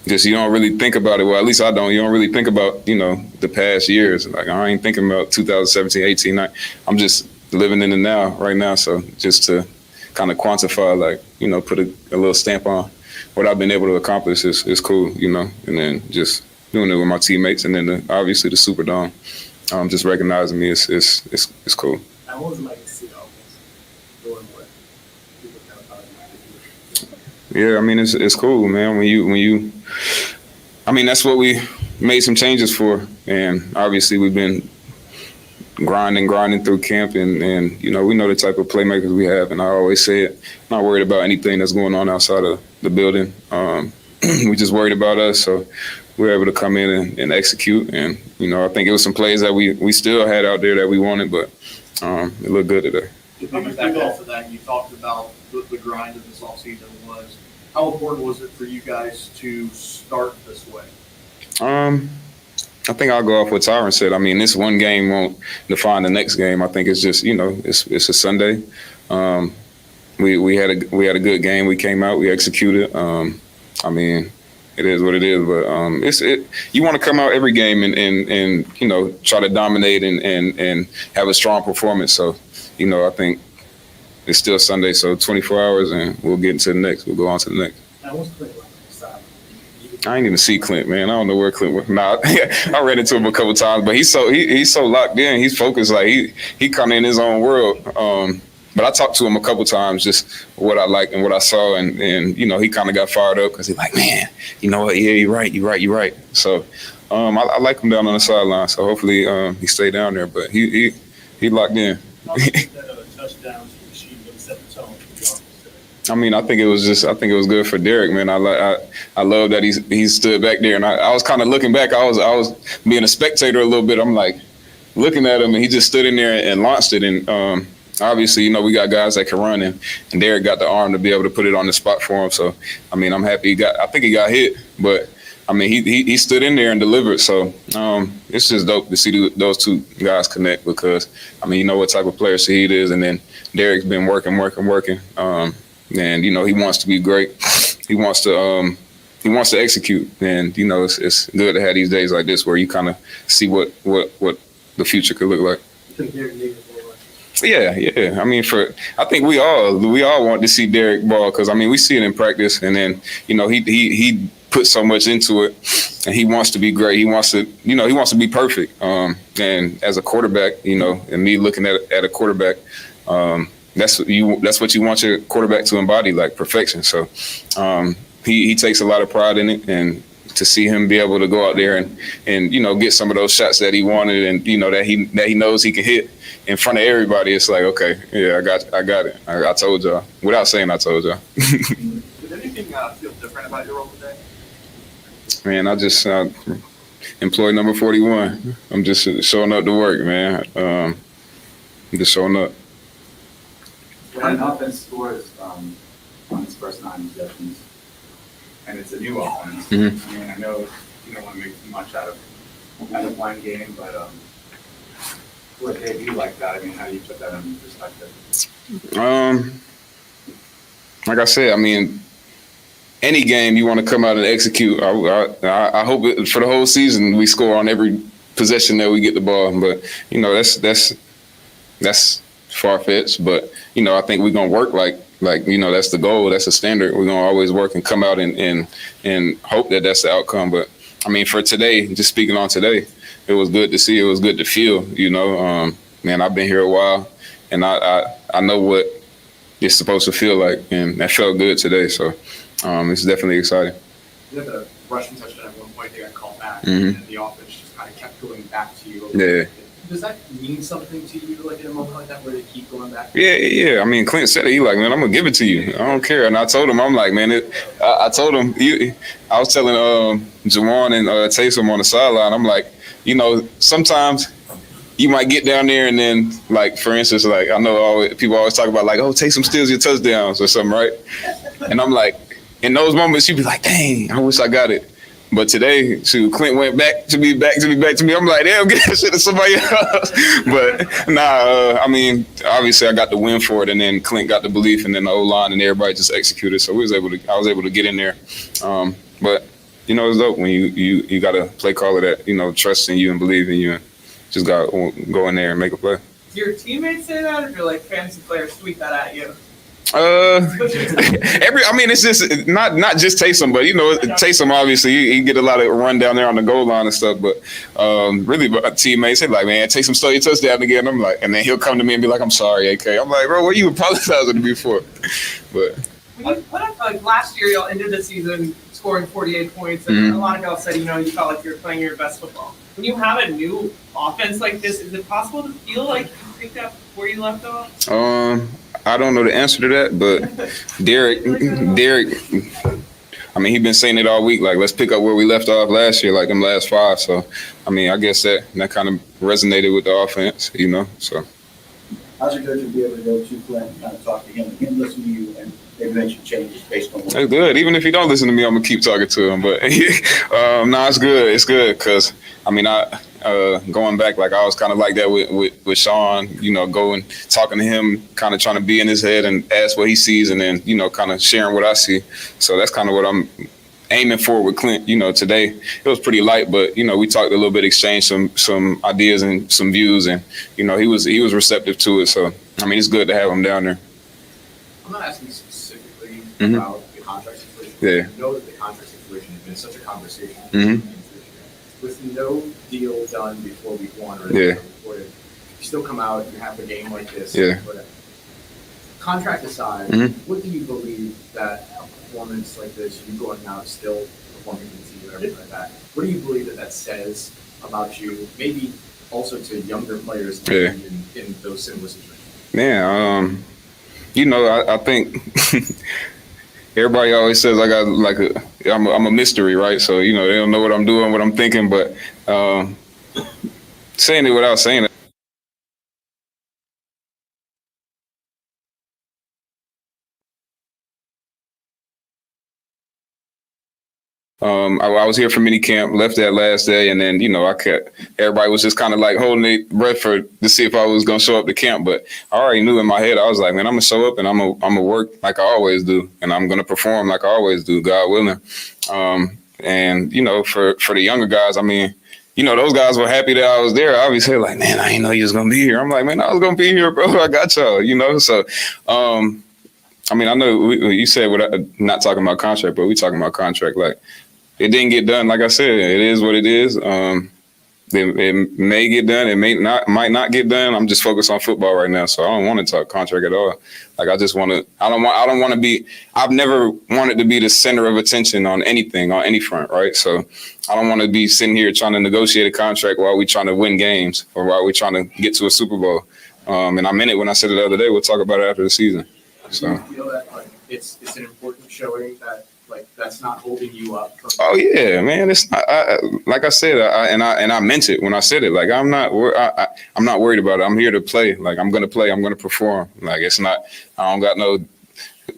just you don't really think about it. Well, at least I don't. You don't really think about the past years. Like I ain't thinking about 2017, 18. I'm just living in the now, right now. So just to kind of quantify, like put a little stamp on what I've been able to accomplish is cool. And then just doing it with my teammates, and then obviously the Superdome, just recognizing me is cool. And what was it like to see the offense doing what people kind of thought it might do? Yeah, I mean it's cool, man. When you, I mean that's what we made some changes for, and obviously we've been grinding through camp, and we know the type of playmakers we have, and I always say it. I'm not worried about anything that's going on outside of the building. We just worried about us, so we were able to come in and execute. And I think it was some plays that we still had out there that we wanted, but it looked good today. Coming back off of that, you talked about the grind of this offseason was. How important was it for you guys to start this way? I think I'll go off what Tyron said. I mean, this one game won't define the next game. I think it's just it's a Sunday. We had a good game. We came out, we executed. I mean, it is what it is. But you want to come out every game and try to dominate and have a strong performance. So I think it's still Sunday, so 24 hours, and we'll get into the next. We'll go on to the next. I ain't even see Clint, man. I don't know where Clint was. Nah, I ran into him a couple times, but he's so locked in. He's focused. Like he kind of in his own world. But I talked to him a couple times, just what I liked and what I saw, and he kind of got fired up because he's like, man, you know what? Yeah, you're right. So I like him down on the sideline. So hopefully he stay down there. But he locked in. I mean, I think it was good for Derek, man. I love that he stood back there, and I was kind of looking back. I was being a spectator a little bit. I'm like looking at him, and he just stood in there and launched it. And obviously, we got guys that can run, and Derek got the arm to be able to put it on the spot for him. So, I mean, I'm happy I think he got hit, but I mean, he stood in there and delivered. So it's just dope to see those two guys connect because, I mean, what type of player Shaheed is, and then Derek's been working. And he wants to be great. He wants to execute. And it's good to have these days like this where you kind of see what the future could look like. Yeah. I mean, I think we all want to see Derek ball because I mean we see it in practice, and then he put so much into it, and he wants to be great. He wants to be perfect. And as a quarterback, and me looking at a quarterback. That's what you want your quarterback to embody, like perfection. So he takes a lot of pride in it, and to see him be able to go out there and get some of those shots that he wanted, and that he knows he can hit in front of everybody, it's like, okay, yeah, I got it. I told y'all without saying I told y'all. Did anything feel different about your role today? Man, I just employee number 41. I'm just showing up to work, man. I'm just showing up. When an offense scores on its first 9 possessions, and it's a new offense, I mean, I know you don't want to make too much out of one game, but what they do like that, I mean, how do you put that in perspective? Like I said, I mean, any game you want to come out and execute. I hope for the whole season we score on every possession that we get the ball, but that's far-fetched, but I think we're gonna work like Like, you know, that's the goal. That's the standard. We're going to always work and come out and hope that that's the outcome. But, I mean, for today, just speaking on today, it was good to see. It was good to feel, you know. Man, I've been here a while, and I know what it's supposed to feel like, and that felt good today. So it's definitely exciting. You had the rushing touchdown at one point, they got called back, Mm-hmm. and the offense just kind of kept going back to you. Yeah. Does that mean something to you, like in a moment like that, where they keep going back? Yeah. I mean, Clint said it. He like, man, I'm gonna give it to you. I don't care. And I told him, I'm like, man, I told him. I was telling Jawan and Taysom on the sideline. I'm like, you know, sometimes you might get down there and then, like, for instance, like I know people always talk about like, oh, Taysom steals your touchdowns or something, right? And I'm like, in those moments, you'd be like, dang, I wish I got it. But today, Clint went back to me. I'm like, damn, get that shit to somebody else. But I mean, obviously I got the win for it, and then Clint got the belief, and then the O-line and everybody just executed. So I was able to get in there. But you know, it's dope when you got a play caller that, you know, trusts in you and believe in you, and just got to go in there and make a play. Do your teammates say that, or do like fantasy players tweet that at you? I mean, it's just not just Taysom, but you know, Taysom obviously he get a lot of run down there on the goal line and stuff. But really, teammates say like, man, Taysom stole your touchdown again. I'm like, and then he'll come to me and be like, I'm sorry, AK. I'm like, bro, what you apologizing to me for? But Like last year, y'all ended the season scoring 48 points, and a lot of y'all said, you know, you felt like you were playing your best football. When you have a new offense like this, is it possible to feel like you picked up where you left off? I don't know the answer to that, but Derek, I mean, he's been saying it all week, like, let's pick up where we left off last year, like them last 5. So, I mean, I guess that kind of resonated with the offense, you know, so. How's it good to be able to go to Clint and kind of talk to him listen to you, and maybe make some changes based on what It's good. Even if he don't listen to me, I'm going to keep talking to him. But, no, it's good. It's good because, I mean, going back, like I was kind of like that with Sean, you know, going, talking to him, kind of trying to be in his head and ask what he sees, and then, you know, kind of sharing what I see. So that's kind of what I'm aiming for with Clint. You know, today it was pretty light, but, you know, we talked a little bit, exchanged some ideas and some views, and, you know, he was receptive to it. So, I mean, it's good to have him down there. I'm not asking specifically Mhm. about the contract situation. Yeah. I know that the contract situation has been such a conversation. Mhm. With no deal done before week 1 or Yeah. before you still come out, you have a game like this. Yeah. Whatever. Contract aside, Mhm. what do you believe that a performance like this, you going out still performing in the team and everything like that, what do you believe that says about you, maybe also to younger players Yeah. in those similar situations? Man, you know, I think everybody always says I got like I'm a mystery, right? So, you know, they don't know what I'm doing, what I'm thinking, but saying it without saying it. I was here for mini camp, left that last day, and then, you know, everybody was just kind of like holding their breath to see if I was going to show up to camp. But I already knew in my head, I was like, man, I'm going to show up and I'm going to work like I always do. And I'm going to perform like I always do, God willing. And, you know, for the younger guys, I mean, you know, those guys were happy that I was there. Obviously, like, man, I didn't know you was going to be here. I'm like, man, I was going to be here, bro. I got y'all, you know. So, I mean, I know you said not talking about contract, but we talking about contract. Like, it didn't get done. Like I said, it is what it is. It may get done. It might not get done. I'm just focused on football right now, so I don't want to talk contract at all. Like, I just want to. I don't want to be. I've never wanted to be the center of attention on anything, on any front, right? So I don't want to be sitting here trying to negotiate a contract while we're trying to win games or while we're trying to get to a Super Bowl. And I meant it when I said it the other day. We'll talk about it after the season. So. Do you feel that like it's an important showing that like that's not holding you up? Oh yeah, man. It's not. Like I said, I meant it when I said it. Like I'm not worried about it. I'm here to play. Like I'm gonna play. I'm gonna perform. Like it's not. I don't got no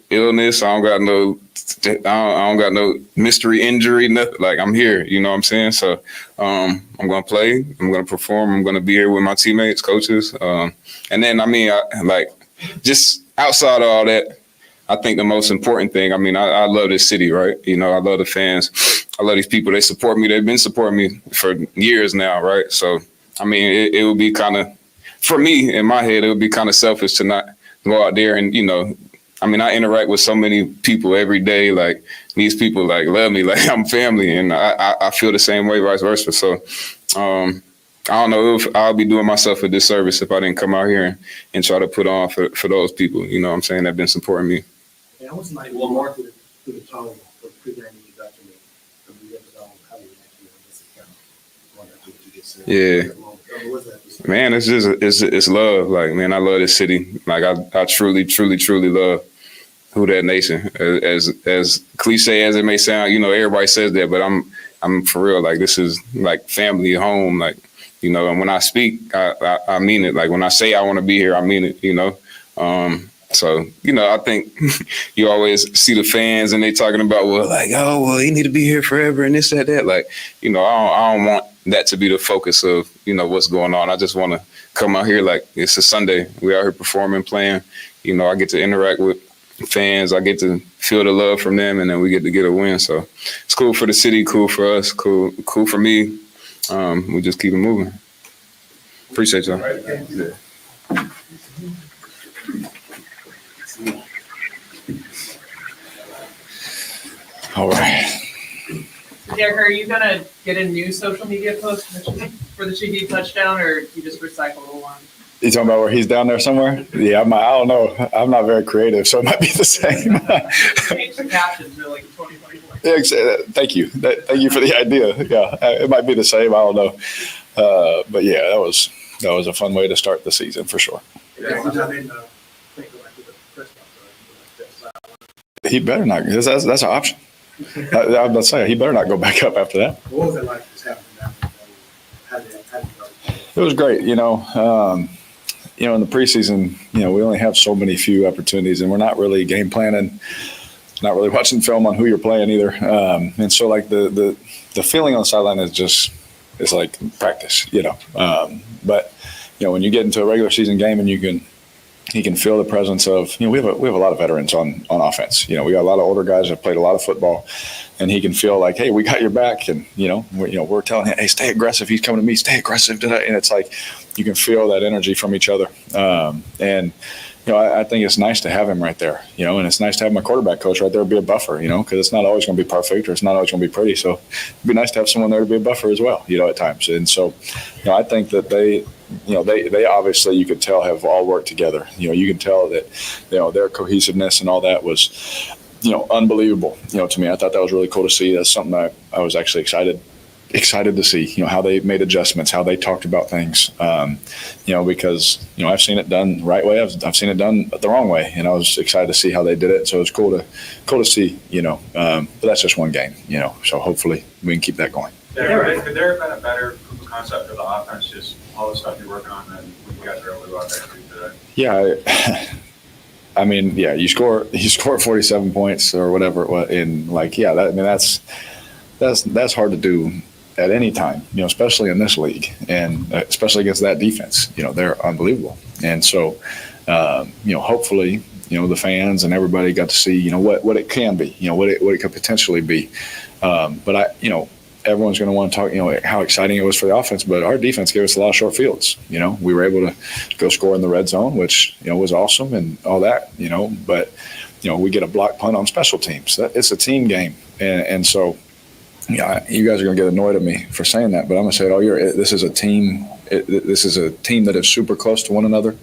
illness. I don't got no mystery injury. Nothing. Like I'm here. You know what I'm saying? So I'm gonna play. I'm gonna perform. I'm gonna be here with my teammates, coaches. And then I mean, just outside of all that, I think the most important thing, I mean, I love this city, right? You know, I love the fans. I love these people. They support me. They've been supporting me for years now, right? So, I mean, it would be kind of, for me, in my head, it would be kind of selfish to not go out there and, you know, I mean, I interact with so many people every day. Like, these people like love me, like I'm family, and I feel the same way, vice versa. So I don't know if I'll be doing myself a disservice if I didn't come out here and try to put on for those people, you know what I'm saying, that have been supporting me. Yeah, I was like, well, Mark, to the tone of pre-game introduction of the episode, how you actually on this account. Yeah. Man, it's love. Like, man, I love this city. Like, I truly, truly, truly love Who Dat Nation. As cliche as it may sound, you know, everybody says that, but I'm for real. Like, this is like family, home. Like, you know, and when I speak, I mean it. Like, when I say I want to be here, I mean it. You know. So, you know, I think you always see the fans and they talking about, well, like, oh, well, he need to be here forever and this, that. Like, you know, I don't want that to be the focus of, you know, what's going on. I just want to come out here like it's a Sunday. We out here performing, playing. You know, I get to interact with fans. I get to feel the love from them, and then we get a win. So it's cool for the city, cool for us, cool for me. We just keep it moving. Appreciate y'all. Yeah. All right. Derek, are you gonna get a new social media post for the Chief touchdown, or you just recycle the one? You talking about where he's down there somewhere? Yeah, I don't know. I'm not very creative, so it might be the same. Change the captions really in 2024. Yeah, thank you. Thank you for the idea. Yeah, it might be the same. I don't know. But yeah, that was a fun way to start the season for sure. He better not. That's an option. I'm about to say he better not go back up after that. What was it like just having that? How did it go? It was great. You know, in the preseason, you know, we only have so many few opportunities, and we're not really game planning, not really watching film on who you're playing either. And so, like the feeling on the sideline is like practice, you know. But you know, when you get into a regular season game and you can feel the presence of, you know, we have a lot of veterans on offense. You know, we got a lot of older guys that have played a lot of football, and he can feel like, hey, we got your back, and we're telling him, hey, stay aggressive. He's coming to me, stay aggressive. And it's like you can feel that energy from each other. And you know, I think it's nice to have him right there. You know, and it's nice to have my quarterback coach right there be a buffer. You know, because it's not always going to be perfect, or it's not always going to be pretty. So it'd be nice to have someone there to be a buffer as well. You know, at times. And so, you know, I think that they obviously, you could tell, have all worked together. You know, you can tell that, you know, their cohesiveness and all that was, you know, unbelievable. You know, to me, I thought that was really cool to see. That's something I was actually excited to see, you know, how they made adjustments, how they talked about things, you know, because, you know, I've seen it done the right way. I've seen it done the wrong way, and I was excited to see how they did it. So it's cool to see, you know, but that's just one game, you know, so hopefully we can keep that going. Could there have been a better proof of concept for the offense, just all the stuff you're working on, than when you guys were able to go out there and do today? Yeah, I mean, yeah, you score 47 points or whatever it was, and like, yeah, that's hard to do at any time, you know, especially in this league, and especially against that defense. You know, they're unbelievable, and so you know, hopefully, you know, the fans and everybody got to see, you know, what it can be, you know, what it could potentially be. But you know, everyone's going to want to talk, you know, how exciting it was for the offense, but our defense gave us a lot of short fields. You know, we were able to go score in the red zone, which, you know, was awesome and all that, you know, but, you know, we get a block punt on special teams. It's a team game. And so, yeah, you guys are going to get annoyed at me for saying that, but I'm going to say it all year. This is a team. This is a team that is super close to one another.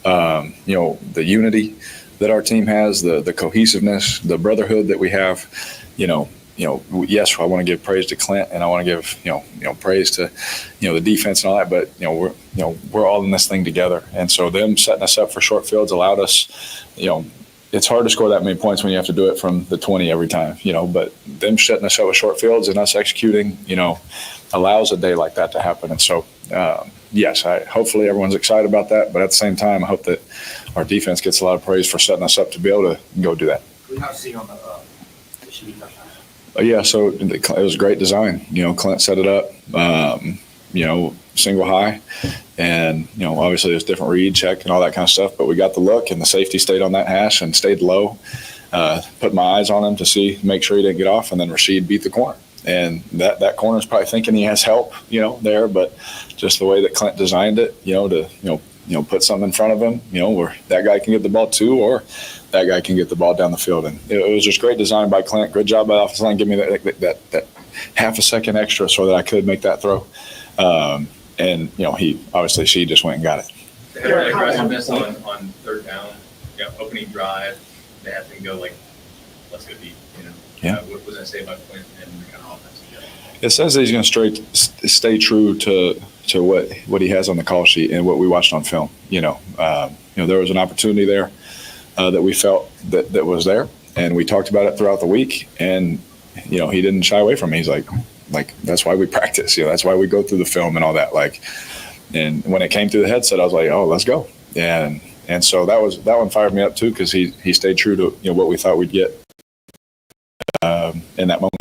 You know, the unity that our team has, the cohesiveness, the brotherhood that we have, you know, yes, I want to give praise to Clint, and I want to give, you know, praise to, you know, the defense and all that. But, you know, we're all in this thing together. And so them setting us up for short fields allowed us, you know, it's hard to score that many points when you have to do it from the 20 every time, you know, but them setting us up with short fields and us executing, you know, allows a day like that to happen. And so, yes, hopefully everyone's excited about that. But at the same time, I hope that our defense gets a lot of praise for setting us up to be able to go do that. We have seen on the Yeah, so it was great design. You know, Clint set it up, you know, single high. And, you know, obviously there's different read, check, and all that kind of stuff. But we got the look, and the safety stayed on that hash and stayed low. Put my eyes on him to make sure he didn't get off, and then Rashid beat the corner. And that corner's probably thinking he has help, you know, there. But just the way that Clint designed it, you know, to, you know, put something in front of him, where that guy can get the ball too, or that guy can get the ball down the field. And it was just great design by Clint. Good job by the offensive line. Give me that half a second extra so that I could make that throw. And she just went and got it. They had an aggressiveness on third down, opening drive. They had to go let's go deep. Yeah. What does that say about Clint and the kind of offense he does? It says that he's going to stay true to what he has on the call sheet and what we watched on film. There was an opportunity there that we felt that was there, and we talked about it throughout the week. And he didn't shy away from it. He's like that's why we practice. That's why we go through the film and all that. And when it came through the headset, I was like, oh, let's go. And so that one fired me up too, because he stayed true to what we thought we'd get in that moment.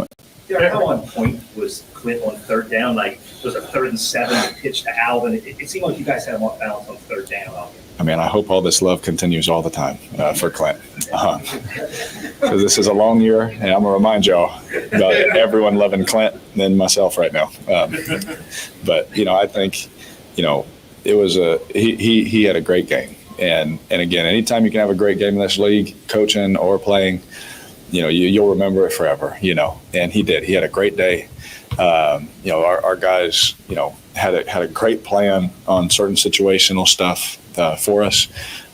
Derek, how on point was Clint on third down? It was a 3rd and 7 pitch to Alvin. It seemed like you guys had him off balance on third down. I mean, I hope all this love continues all the time for Clint. Because this is a long year, and I'm going to remind y'all about everyone loving Clint and myself right now. But, I think, it was he had a great game. And again, anytime you can have a great game in this league, coaching or playing, you'll remember it forever, and he did. He had a great day. Our guys, had a great plan on certain situational stuff for us.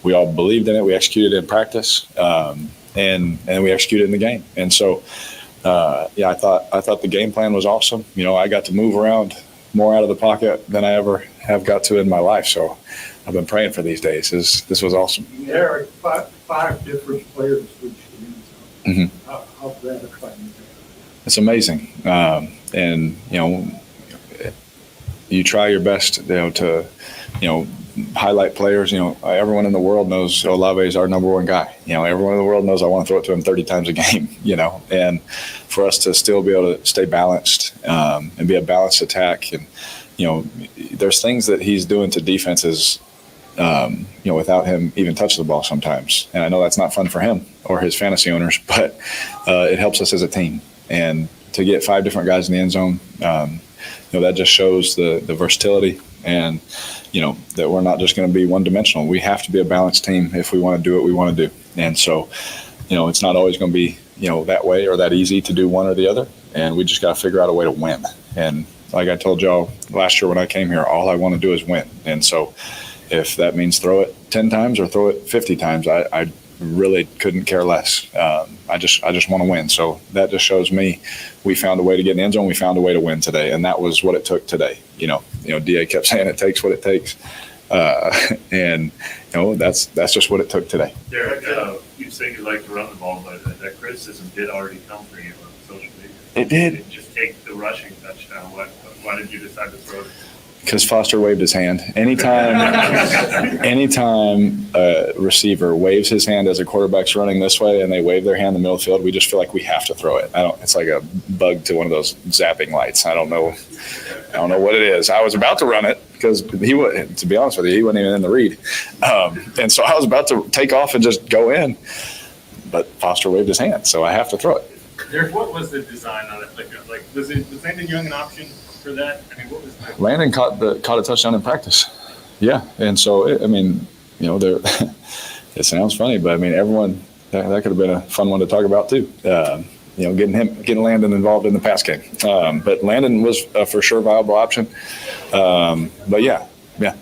We all believed in it. We executed it in practice, and we executed in the game. And so, I thought the game plan was awesome. I got to move around more out of the pocket than I ever have got to in my life. So I've been praying for these days. This was awesome. Eric, five different players switched to you. How gratifying. It's amazing. And, you try your best, to, highlight players. Everyone in the world knows Olave is our number one guy. Everyone in the world knows I want to throw it to him 30 times a game, and for us to still be able to stay balanced and be a balanced attack. And, there's things that he's doing to defenses, without him even touching the ball sometimes. And I know that's not fun for him or his fantasy owners, but it helps us as a team. And to get 5 different guys in the end zone, that just shows the versatility and, that we're not just going to be one-dimensional. We have to be a balanced team if we want to do what we want to do. And so, it's not always going to be, that way or that easy to do one or the other. And we just got to figure out a way to win. And like I told y'all last year when I came here, all I want to do is win. And so if that means throw it 10 times or throw it 50 times, I really couldn't care less. I just want to win. So that just shows me we found a way to get in the end zone. We found a way to win today, and that was what it took today. DA kept saying it takes what it takes, and that's just what it took today. Derek, you say you like to run the ball, but that criticism did already come for you on social media. It did. You just take the rushing touchdown. Why did you decide to throw it? Because Foster waved his hand. Anytime a receiver waves his hand as a quarterback's running this way and they wave their hand in the middle of the field, we just feel like we have to throw it. It's like a bug to one of those zapping lights. I don't know what it is. I was about to run it because to be honest with you, he wasn't even in the read. And so I was about to take off and just go in, but Foster waved his hand, so I have to throw it. Derek, what was the design on it? Was Landon Young an option for that? What was that? Landon caught a touchdown in practice. Yeah, and so it sounds funny, but everyone that could have been a fun one to talk about too. Getting Landon involved in the pass game. But Landon was a for sure viable option. But yeah, I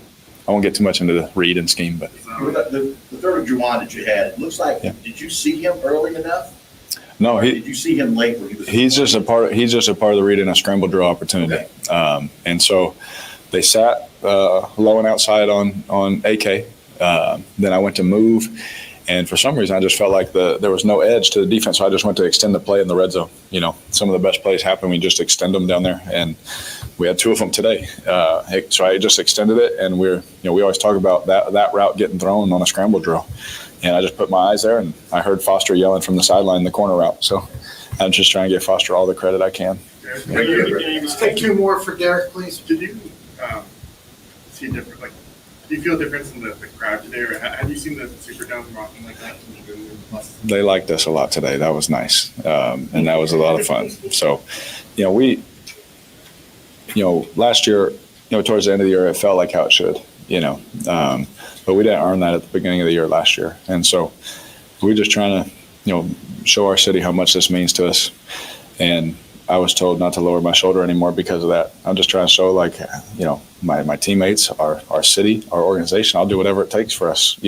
won't get too much into the read and scheme. But the third Juwan that you had, it looks like did you see him early enough? No, did you see him late when he was? He's just a part of the read and a scramble drill opportunity. Okay. And so they sat low and outside on AK. Then I went to move, and for some reason I just felt like there was no edge to the defense, so I just went to extend the play in the red zone. Some of the best plays happen when you just extend them down there, and we had 2 of them today. So I just extended it, and we always talk about that route getting thrown on a scramble drill. And I just put my eyes there, and I heard Foster yelling from the sideline the corner route. So I'm just trying to give Foster all the credit I can. Let's take 2 more for Derek, please. Did you see a different, do you feel a difference in the crowd today, or have you seen the Super Downs rocking like that? They liked us a lot today. That was nice, and that was a lot of fun. So, last year, towards the end of the year, it felt like how it should. But we didn't earn that at the beginning of the year last year. And so we're just trying to, show our city how much this means to us. And I was told not to lower my shoulder anymore because of that. I'm just trying to show, my teammates, our city, our organization, I'll do whatever it takes for us,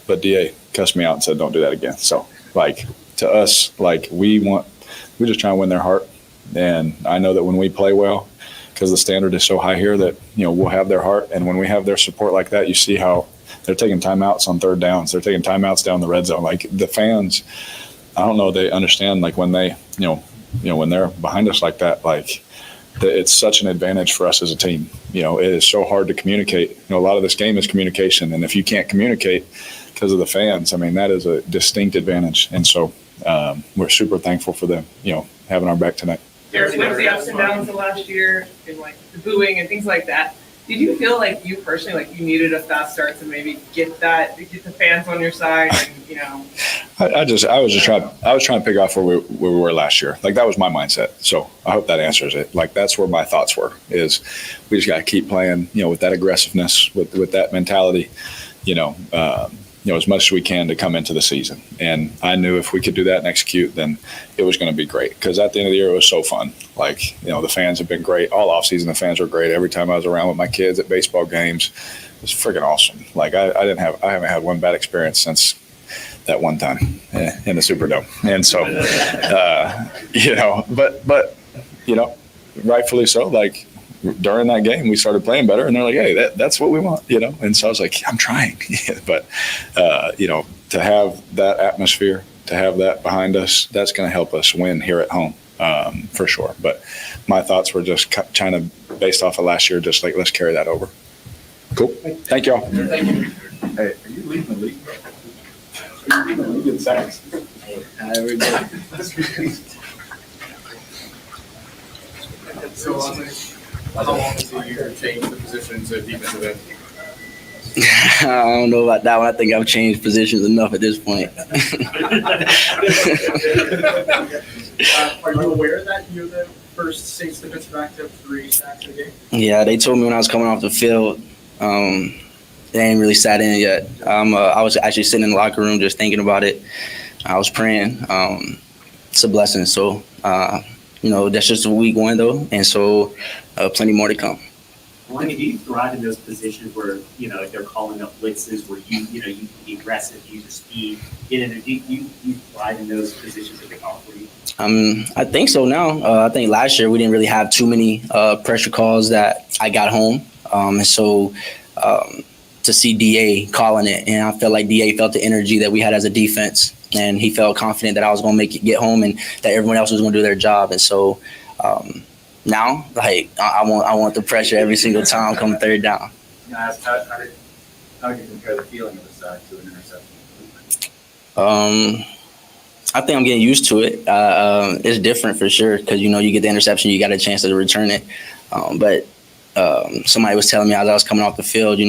But DA cussed me out and said, don't do that again. So, to us, we just try and win their heart. And I know that when we play well, because the standard is so high here that, we'll have their heart. And when we have their support like that, you see how they're taking timeouts on third downs. They're taking timeouts down the red zone. The fans, I don't know, they understand, when they, when they're behind us like that, it's such an advantage for us as a team. It is so hard to communicate. A lot of this game is communication. And if you can't communicate because of the fans, that is a distinct advantage. And so we're super thankful for them, having our back tonight. Derek, with the ups and downs of last year and the booing and things like that, did you feel like you personally, you needed a fast start to maybe get the fans on your side and, I was trying to pick off where we were last year. That was my mindset. So I hope that answers it. That's where my thoughts were, is we just got to keep playing, with that aggressiveness, with that mentality, as much as we can to come into the season. And I knew if we could do that and execute, then it was going to be great. Because at the end of the year, it was so fun. The fans have been great. All offseason, the fans were great. Every time I was around with my kids at baseball games, it was freaking awesome. I haven't had one bad experience since that one time in the Superdome. And so, but rightfully so, during that game, we started playing better, and they're like, hey, that's what we want, And so I was like, I'm trying. But, to have that atmosphere, to have that behind us, that's going to help us win here at home, for sure. But my thoughts were just trying to, based off of last year, just let's carry that over. Cool. Thank y'all. Thank you. Hey, are you leading the league, bro? Are you leading the league in sacks? So, how long is it you change the position to defensive end? I don't know about that one. I think I've changed positions enough at this point. Are you aware that you're the first Saints defensive back to have 3 sacks in a game? Yeah, they told me when I was coming off the field. They ain't really sat in yet. I was actually sitting in the locker room just thinking about it. I was praying. It's a blessing. So, that's just week 1 though, and so plenty more to come. When you thrive in those positions where, if they're calling up blitzes where you can be aggressive, use your speed, get in there, you thrive in those positions that they call for you? I think so now. I think last year we didn't really have too many pressure calls that I got home. And so to see DA calling it, and I felt like DA felt the energy that we had as a defense, and he felt confident that I was going to get home and that everyone else was going to do their job. And so now, I want the pressure every single time come third down. Can I ask, how do you compare the feeling of a sack to an interception? I think I'm getting used to it. It's different for sure because, you get the interception, you got a chance to return it. But somebody was telling me as I was coming off the field,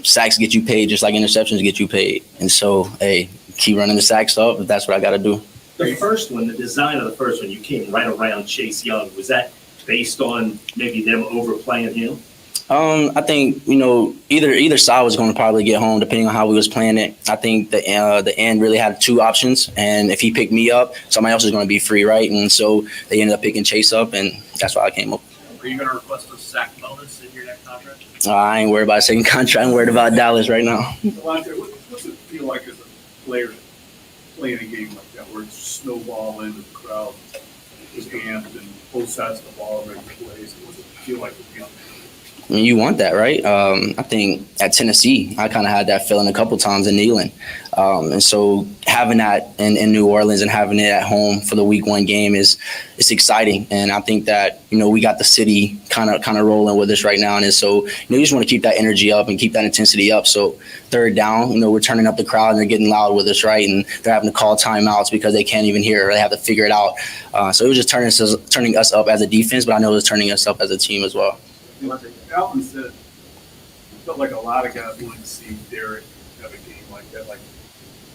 sacks get you paid just like interceptions get you paid. And so, hey, keep running the sacks up if that's what I got to do. The first one, the design of the first one, you came right around Chase Young. Was that based on maybe them overplaying him? I think, either side was going to probably get home depending on how we was playing it. I think the end really had 2 options, and if he picked me up, somebody else is going to be free, right? And so they ended up picking Chase up, and that's why I came up. Are you going to request a sack bonus in your next contract? I ain't worried about a second contract. I'm worried about Dallas right now. What's it feel like as a player playing a game like that where it's snowballing and the crowd is amped and both sides of the ball are making plays? What's it feel like to be on there? I mean, you want that, right? I think at Tennessee, I kind of had that feeling a couple times in Neyland. And so having that in New Orleans and having it at home for the week 1 game it's exciting. And I think that, we got the city kind of rolling with us right now. And so, you just want to keep that energy up and keep that intensity up. So third down, we're turning up the crowd and they're getting loud with us, right? And they're having to call timeouts because they can't even hear or they have to figure it out. So it was just turning us up as a defense, but I know it was turning us up as a team as well. Alvin said, it felt like a lot of guys wanted to see Derek have a game like that.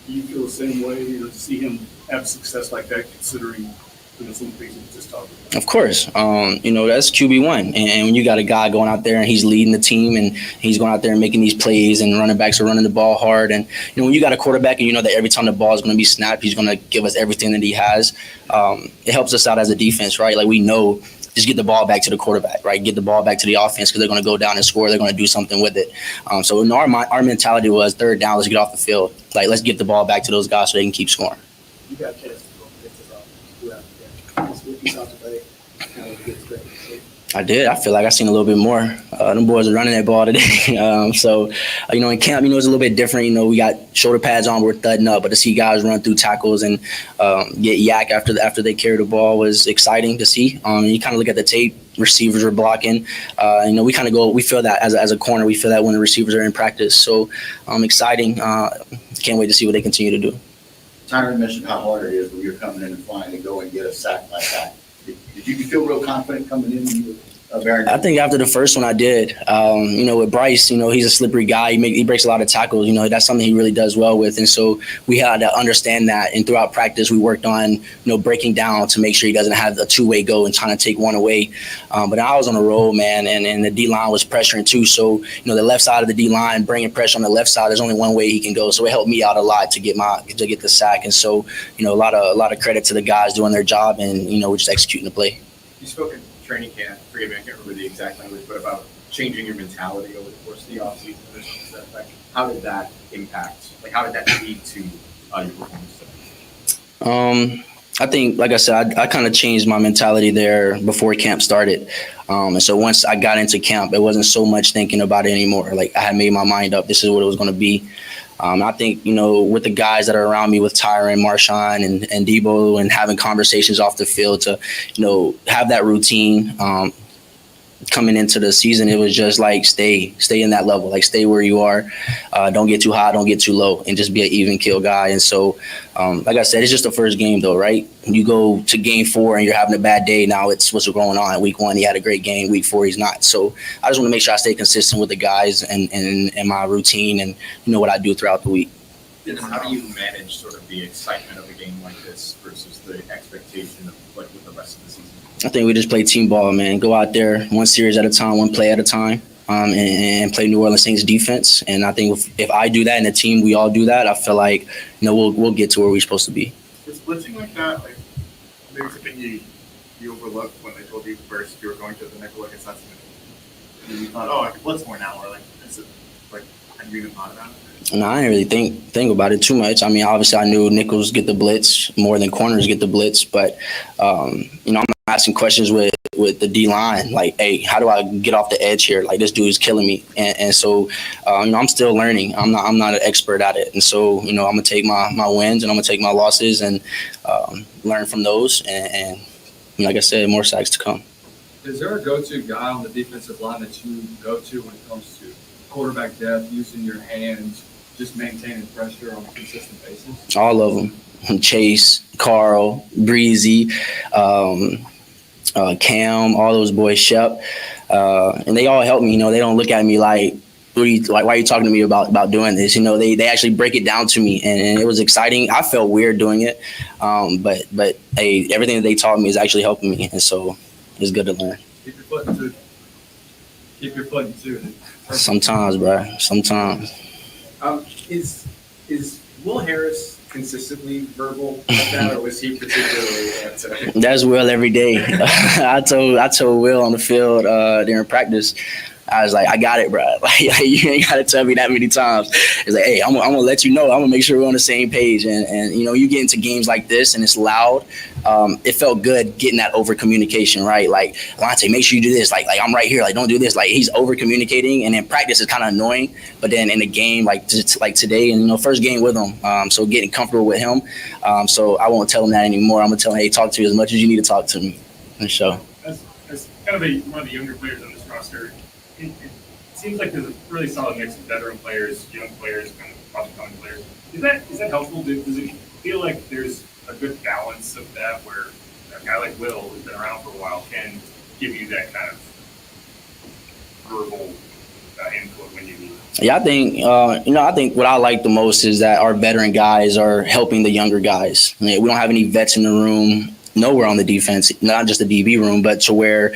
Do you feel the same way to see him have success like that, considering some things we just talked about. Of course, that's QB1, and when you got a guy going out there and he's leading the team and he's going out there and making these plays and running backs are running the ball hard, and when you got a quarterback and you know that every time the ball is going to be snapped, he's going to give us everything that he has. It helps us out as a defense, right? Like we know, just get the ball back to the quarterback, right? Get the ball back to the offense because they're going to go down and score. They're going to do something with it. So our mentality was third down, let's get off the field. Like let's get the ball back to those guys so they can keep scoring. You got a chance to go against this offense throughout the game. What you saw today, kind of gets great. I did. I feel like I seen a little bit more. Them boys are running that ball today. So, in camp, it's a little bit different. We got shoulder pads on, we're thudding up, but to see guys run through tackles and get yak after they carry the ball was exciting to see. You kind of look at the tape, receivers were blocking. We kind of we feel that as a corner, we feel that when the receivers are in practice. So, exciting. Can't wait to see what they continue to do. Tyron mentioned how hard it is when you're coming in and flying to go and get a sack like that. Did you feel real confident coming in when you were I think after the first one I did. With Bryce, he's a slippery guy. He breaks a lot of tackles. That's something he really does well with. And so we had to understand that. And throughout practice, we worked on, breaking down to make sure he doesn't have a two-way go and trying to take one away. But I was on a roll, man, and the D-line was pressuring too. So, the left side of the D-line, bringing pressure on the left side, there's only one way he can go. So it helped me out a lot to get the sack. And so, a lot of credit to the guys doing their job and, we're just executing the play. You spoke in training camp, forgive me, I can't remember the exact language, but about changing your mentality over the course of the offseason or something to that effect. How did that impact, how did that lead to your performance today? I think, like I said, I kind of changed my mentality there before camp started. And so once I got into camp, it wasn't so much thinking about it anymore. Like I had made my mind up, this is what it was going to be. I think, with the guys that are around me with Tyron, Marshawn, and Debo and having conversations off the field to, have that routine coming into the season, it was just like stay in that level, like stay where you are. Don't get too high, don't get too low, and just be an even kill guy. And so, like I said, it's just the first game though, right? When you go to game 4 and you're having a bad day, now it's what's going on. Week 1, he had a great game. Week 4, he's not. So I just want to make sure I stay consistent with the guys and my routine and what I do throughout the week. And how do you manage sort of the excitement of a game like this versus the expectation of with the rest of the season? I think we just play team ball, man. Go out there one series at a time, one play at a time, and play New Orleans Saints defense. And I think if I do that and the team, we all do that, I feel like we'll get to where we're supposed to be. Is blitzing like that, maybe something you overlooked when they told you first you were going to the nickel against that? And you thought, I could blitz more now, or is it had you even thought about it? No, I didn't really think about it too much. I mean, obviously, I knew nickels get the blitz more than corners get the blitz, but I'm asking questions with the D line, like, hey, how do I get off the edge here? Like, this dude is killing me, and so I'm still learning. I'm not an expert at it, and so I'm gonna take my wins and I'm gonna take my losses and learn from those, and like I said, more sacks to come. Is there a go-to guy on the defensive line that you go to when it comes to quarterback depth, using your hands, just maintaining pressure on a consistent basis? All of them. Chase, Carl, Breezy, Cam, all those boys, Shep. And they all help me. They don't look at me like, why are you talking to me about doing this? They actually break it down to me, and it was exciting. I felt weird doing it, but hey, everything that they taught me is actually helping me, and so it's good to learn. Keep your foot into it. Keep your foot into it. Sometimes, bro. Sometimes. Is Will Harris consistently verbal like that, or was he particularly today? That's Will every day. I told Will on the field during practice, I was like, I got it, bro. Like, you ain't got to tell me that many times. It's like, hey, I'm gonna let you know. I'm gonna make sure we're on the same page. And you get into games like this and it's loud. It felt good getting that over communication, right? Like, Lante, make sure you do this. Like I'm right here. Like, don't do this. Like, he's over communicating, and in practice it's kind of annoying. But then in the game, like today, and first game with him, so getting comfortable with him. So I won't tell him that anymore. I'm gonna tell him, hey, talk to me as much as you need to talk to me. And so, as kind of one of the younger players on this roster, it seems like there's a really solid mix of veteran players, young players, kind of up-and-coming players. Is that helpful? Does it feel like there's a good balance of that, where a guy like Will, who's been around for a while, can give you that kind of verbal input when you need it? Yeah, I think I think what I like the most is that our veteran guys are helping the younger guys. I mean, we don't have any vets in the room. nowhere on the defense, not just the DB room, but to where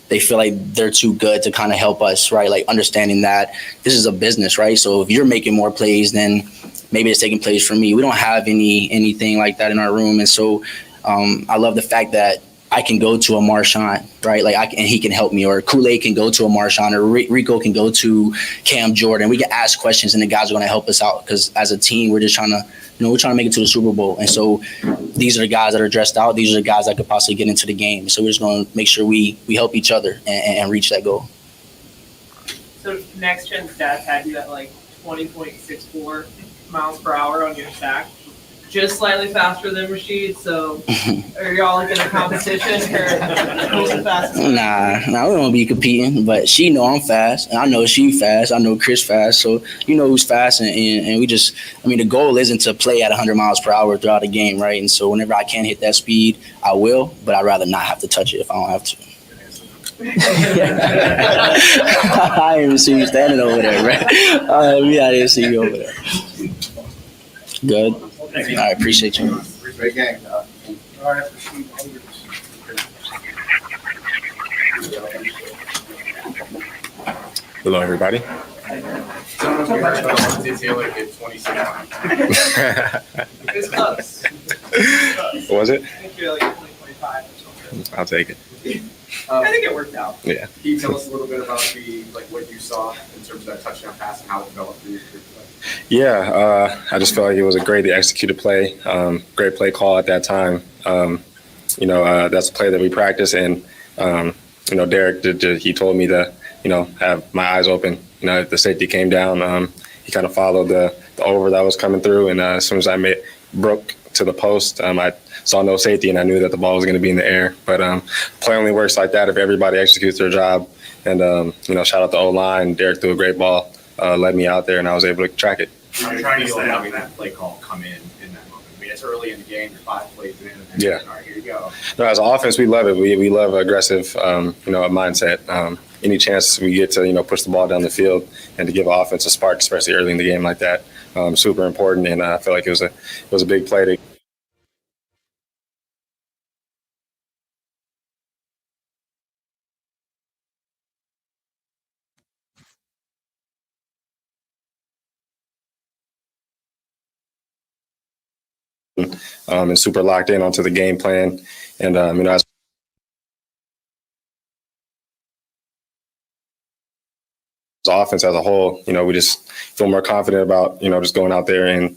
they feel like they're too good to kind of help us, right? Like understanding that this is a business, right? So if you're making more plays, then maybe it's taking plays for me. We don't have anything like that in our room. And so I love the fact that I can go to a Marshawn, right? Like and he can help me, or Kool-Aid can go to a Marshawn, or Rico can go to Cam Jordan. We can ask questions and the guys are going to help us out, because as a team, we're just trying to, we're trying to make it to the Super Bowl. And so these are the guys that are dressed out. These are the guys that could possibly get into the game. So we're just going to make sure we help each other and reach that goal. So next gen stats had you at like 20.64 miles per hour on your sack, just slightly faster than Rashid. So are y'all like in a competition or who's the fastest? Nah, we won't be competing, but she know I'm fast, and I know she fast. I know Chris fast, so you know who's fast, and we just, I mean, the goal isn't to play at 100 miles per hour throughout the game, right? And so whenever I can hit that speed, I will, but I'd rather not have to touch it if I don't have to. I didn't even see you standing over there, right? I didn't see you over there. Good. I appreciate you. Great game. All right, Hello, everybody. Someone we heard about did Taylor get 26 pounds. It's close. What was it? I think you're like 25 or something. I'll take it. I think it worked out. Yeah. Can you tell us a little bit about what you saw in terms of that touchdown pass and how it developed for you? Yeah, I just felt like it was a great executed play. Great play call at that time. That's a play that we practice, and Derek he told me to have my eyes open. If the safety came down, he kind of followed the over that was coming through, and as soon as I broke to the post, I saw no safety, and I knew that the ball was going to be in the air. But play only works like that if everybody executes their job. And shout out to O-line. Derek threw a great ball. Led me out there, and I was able to track it. I'm trying to having that play call come in that moment. I mean, it's early in the game. You're 5 plays in, and Yeah. all right, here you go. No, as an offense, we love it. We love aggressive, mindset. Any chance we get to, push the ball down the field and to give an offense a spark, especially early in the game like that, super important. And I feel like it was a big play to. And super locked in onto the game plan. And, as offense as a whole, we just feel more confident about, just going out there and,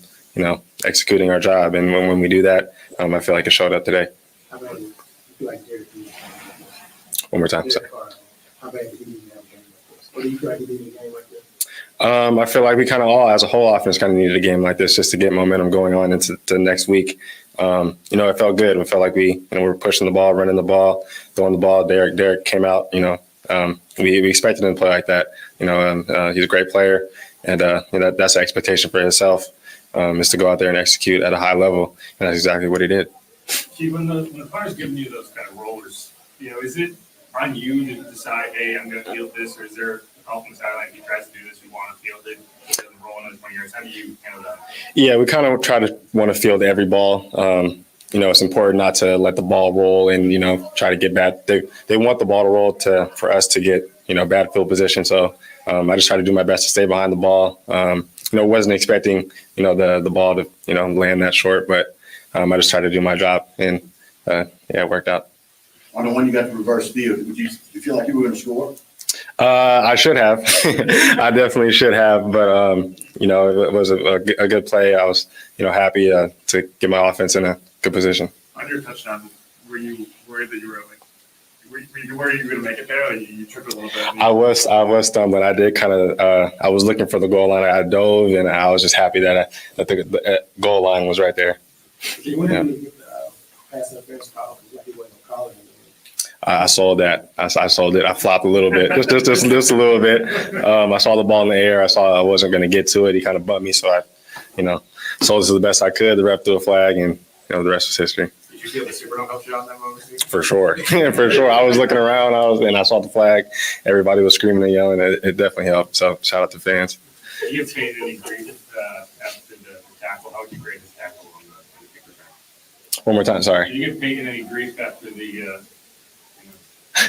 executing our job. And when we do that, I feel like it showed up today. How bad do you feel like Derek needs to have a game like this? One more time. Sorry. How bad do you need to have a game like this? Or do you feel like you need a game like this? I feel like we kind of all, as a whole offense, kind of needed a game like this just to get momentum going on into next week. It felt good. It felt like we were pushing the ball, running the ball, throwing the ball. Derek came out. We expected him to play like that. He's a great player, and that's the expectation for himself, is to go out there and execute at a high level, and that's exactly what he did. See, when the punter's giving you those kind of rollers, is it on you to decide, hey, I'm going to field this, or is there off on the sideline, if he tries to do this, we want to field it, it doesn't roll in those 20 yards? How do you handle that? Yeah, we kind of try to want to field every ball. It's important not to let the ball roll and, try to get bad. They want the ball to roll for us to get, bad field position. So I just try to do my best to stay behind the ball. Wasn't expecting, the ball to, land that short, but I just tried to do my job, and it worked out. On the one you got the reverse field, did you feel like you were going to score? I should have. I definitely should have, but it was a good play. I was happy to get my offense in a good position. On your touchdown, were you worried that you were worried you were going to make it there? Or you tripped a little bit? I was stunned, but I did kind of. I was looking for the goal line. I dove, and I was just happy that the goal line was right there. You went in to get the pass interference call because he wasn't calling. I sold that. I sold it. I flopped a little bit, just a little bit. I saw the ball in the air. I saw I wasn't going to get to it. He kind of bumped me, so I, sold it to the best I could. The ref threw a flag, and the rest was history. Did you feel the Superdome helped you out in that moment? For sure, for sure. I was looking around. I saw the flag. Everybody was screaming and yelling. It definitely helped. So shout out to fans. You have changed any grade after the tackle. How would you grade his tackle on the kicker back? One more time, sorry. You get painted any grief after the,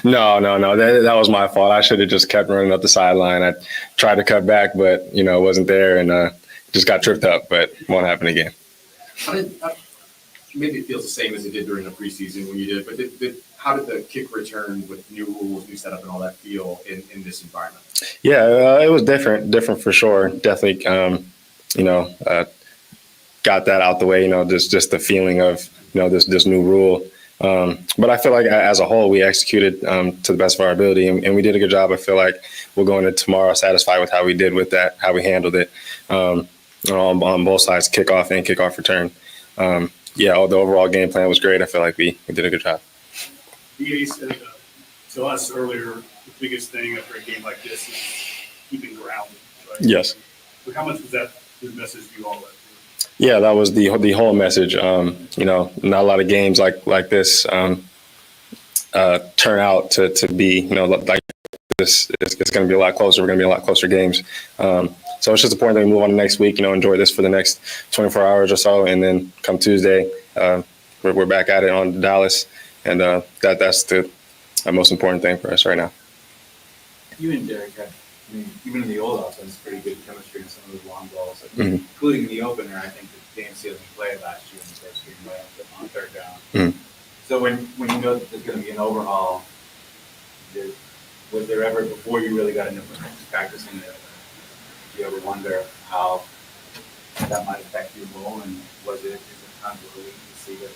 No. That was my fault. I should have just kept running up the sideline. I tried to cut back, but it wasn't there, and just got tripped up. But won't happen again. Maybe it feels the same as it did during the preseason when you did, but how did the kick return with new rules, new setup, and all that feel in this environment? Yeah, it was different for sure. Definitely, got that out the way. Just the feeling of this new rule. But I feel like as a whole, we executed to the best of our ability, and we did a good job. I feel like we're going to tomorrow satisfied with how we did with that, how we handled it on both sides, kickoff and kickoff return. The overall game plan was great. I feel like we did a good job. DA said to us earlier, the biggest thing after a game like this is keeping grounded, right? Yes. So how much was that the message you all left? Yeah, that was the whole message. Not a lot of games like this turn out to be, like this. It's going to be a lot closer. We're going to be a lot closer games. So it's just important that we move on to next week, enjoy this for the next 24 hours or so. And then come Tuesday, we're back at it on Dallas. And that's the most important thing for us right now. You and Derek had, even in the old offense, pretty good chemistry in some of those long balls, including in the opener. I think the game sealing play last year in the first game on third down. So when you know that there's going to be an overhaul, was there ever, before you really got into practicing it, did you ever wonder how that might affect your role, and is it time to really see that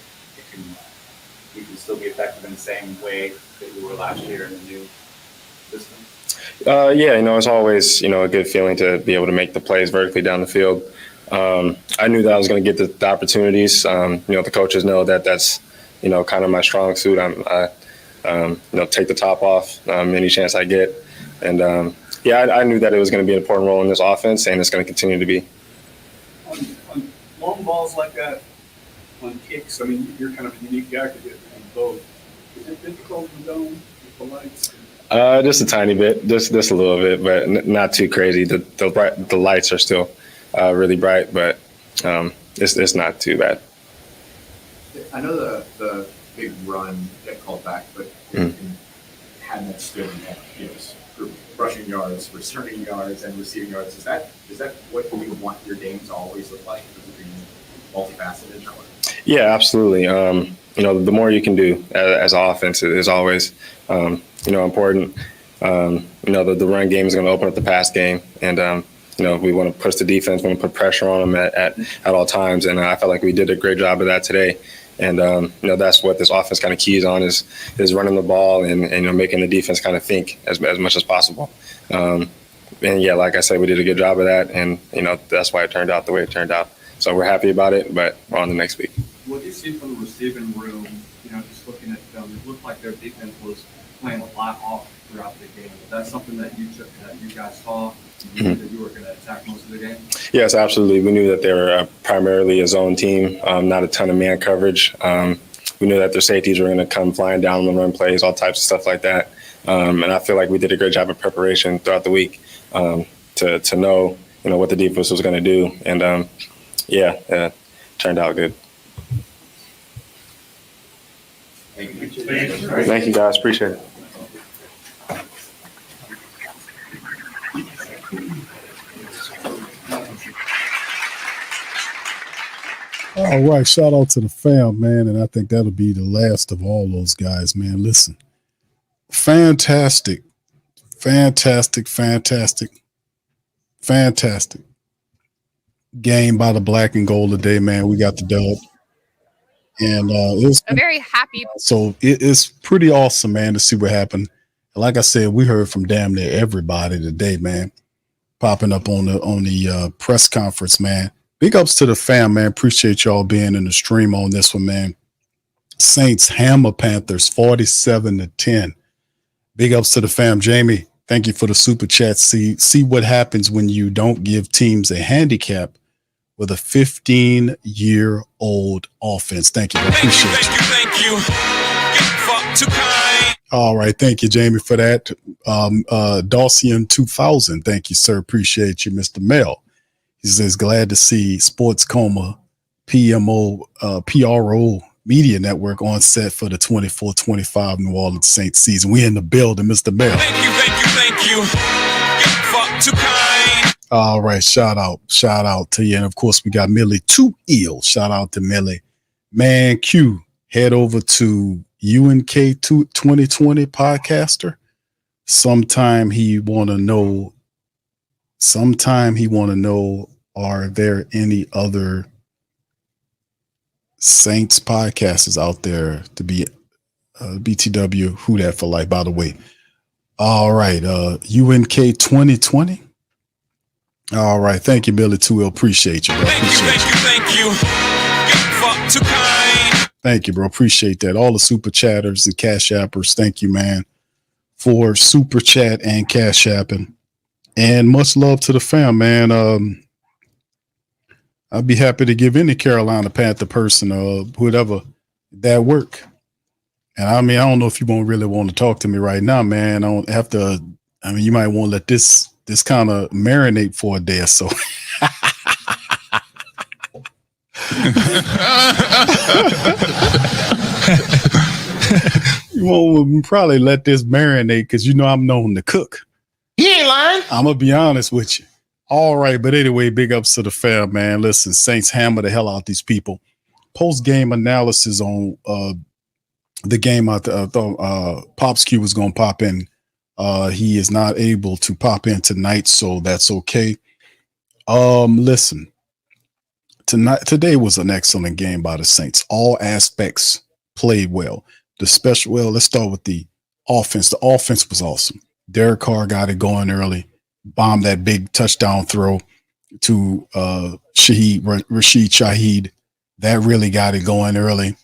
you can still be effective in the same way that you were last year in the new system? It's always, a good feeling to be able to make the plays vertically down the field. I knew that I was going to get the opportunities. The coaches know that that's, kind of my strong suit. I take the top off any chance I get. And, I knew that it was going to be an important role in this offense, and it's going to continue to be. On long balls like that, on kicks, you're kind of a unique guy because you have to do both. Is it difficult in the dome with the lights? Just a tiny bit, just a little bit, but not too crazy. The lights are still really bright, but it's not too bad. I know the big run got called back, but had that still in that, for rushing yards, returning yards, and receiving yards. Is that what you want your game to always look like? Is it being multifaceted? Yeah, absolutely. The more you can do as an offense is always important. The run game is going to open up the pass game, and we want to push the defense, we want to put pressure on them at all times, and I felt like we did a great job of that today. And that's what this offense kind of keys on is running the ball and making the defense kind of think as much as possible. Like I said, we did a good job of that, and that's why it turned out the way it turned out. So we're happy about it, but we're on the next week. What do you see from the receiving room? Just looking at film, it looked like their defense was playing a lot off throughout the game. Is that something that you guys saw? You knew that you were going to attack most of the game? Yes, absolutely. We knew that they were primarily a zone team, not a ton of man coverage. We knew that their safeties were going to come flying down on the run plays, all types of stuff like that. And I feel like we did a great job of preparation throughout the week to know, what the defense was going to do. And turned out good. Thank you, guys. Appreciate it. All right, shout out to the fam, man, and I think that'll be the last of all those guys, man. Listen, fantastic game by the black and gold today, man. We got the dub, and it was I'm very happy. So it's pretty awesome, man, to see what happened. Like I said, we heard from damn near everybody today, man, popping up on the press conference, man. Big ups to the fam, man. Appreciate y'all being in the stream on this one, man. Saints hammer Panthers 47-10. Big ups to the fam. Jamie, thank you for the super chat. See what happens when you don't give teams a handicap with a 15-year-old offense. Thank you. I appreciate it. Thank you. Too kind. All right. Thank you, Jamie, for that. Dawsian 2000. Thank you, sir. Appreciate you, Mr. Mel. He says, glad to see Sports Coma, PRO Media Network on set for the 24-25 New Orleans Saints season. We in the building, Mr. Bell. Thank you. Fuck too kind. All right, shout out to you. And of course, we got Millie Too Ill. Shout out to Millie. Man, Q, head over to UNK 2020 podcaster. Sometime he want to know, are there any other Saints podcasters out there to be BTW? Who that for life, by the way. All right, UNK 2020. All right, thank you, Billy Too. Appreciate you, bro. Thank you. Fuck too kind. Thank you, bro. Appreciate that. All the super chatters and cash appers, thank you, man, for super chat and cash apping. And much love to the fam, man. I'd be happy to give any Carolina Panther person or whatever that work. And I mean, I don't know if you won't really want to talk to me right now, man. I don't have to. I mean, you might want to let this kind of marinate for a day or so. You won't probably let this marinate because you know I'm known to cook. He ain't lying. I'm gonna be honest with you. All right, but anyway, big ups to the fam, man. Listen, Saints hammer the hell out these people. Post-game analysis on the game. I thought Pops Q was gonna pop in. He is not able to pop in tonight, so that's okay. Listen, today was an excellent game by the Saints. All aspects played well. Let's start with the offense. The offense was awesome. Derek Carr got it going early, bombed that big touchdown throw to Rashid Shaheed. That really got it going early.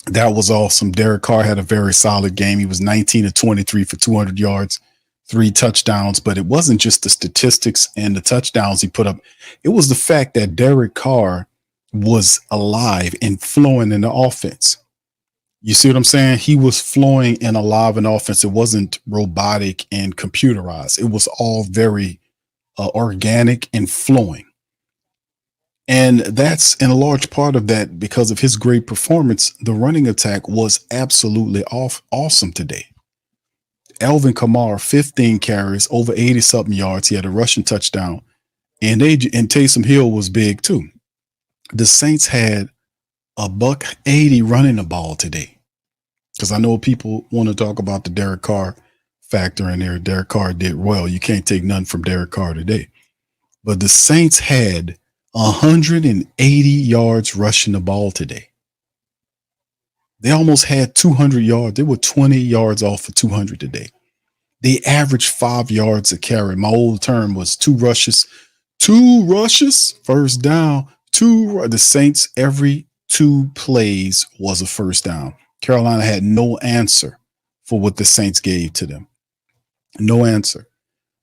That was awesome. Derek Carr had a very solid game. He was 19 of 23 for 200 yards, 3 touchdowns. But it wasn't just the statistics and the touchdowns he put up. It was the fact that Derek Carr was alive and flowing in the offense. You see what I'm saying? He was flowing and alive in offense. It wasn't robotic and computerized. It was all very organic and flowing. And that's in a large part of that because of his great performance. The running attack was absolutely awesome today. Alvin Kamara, 15 carries, over 80-something yards. He had a rushing touchdown. And Taysom Hill was big too. The Saints had $180 running the ball today. Because I know people want to talk about the Derek Carr factor in there. Derek Carr did well. You can't take none from Derek Carr today. But the Saints had 180 yards rushing the ball today. They almost had 200 yards. They were 20 yards off for 200 today. They averaged 5 yards a carry. My old term was 2 rushes, first down, the Saints, every 2 plays was a first down. Carolina had no answer for what the Saints gave to them. No answer.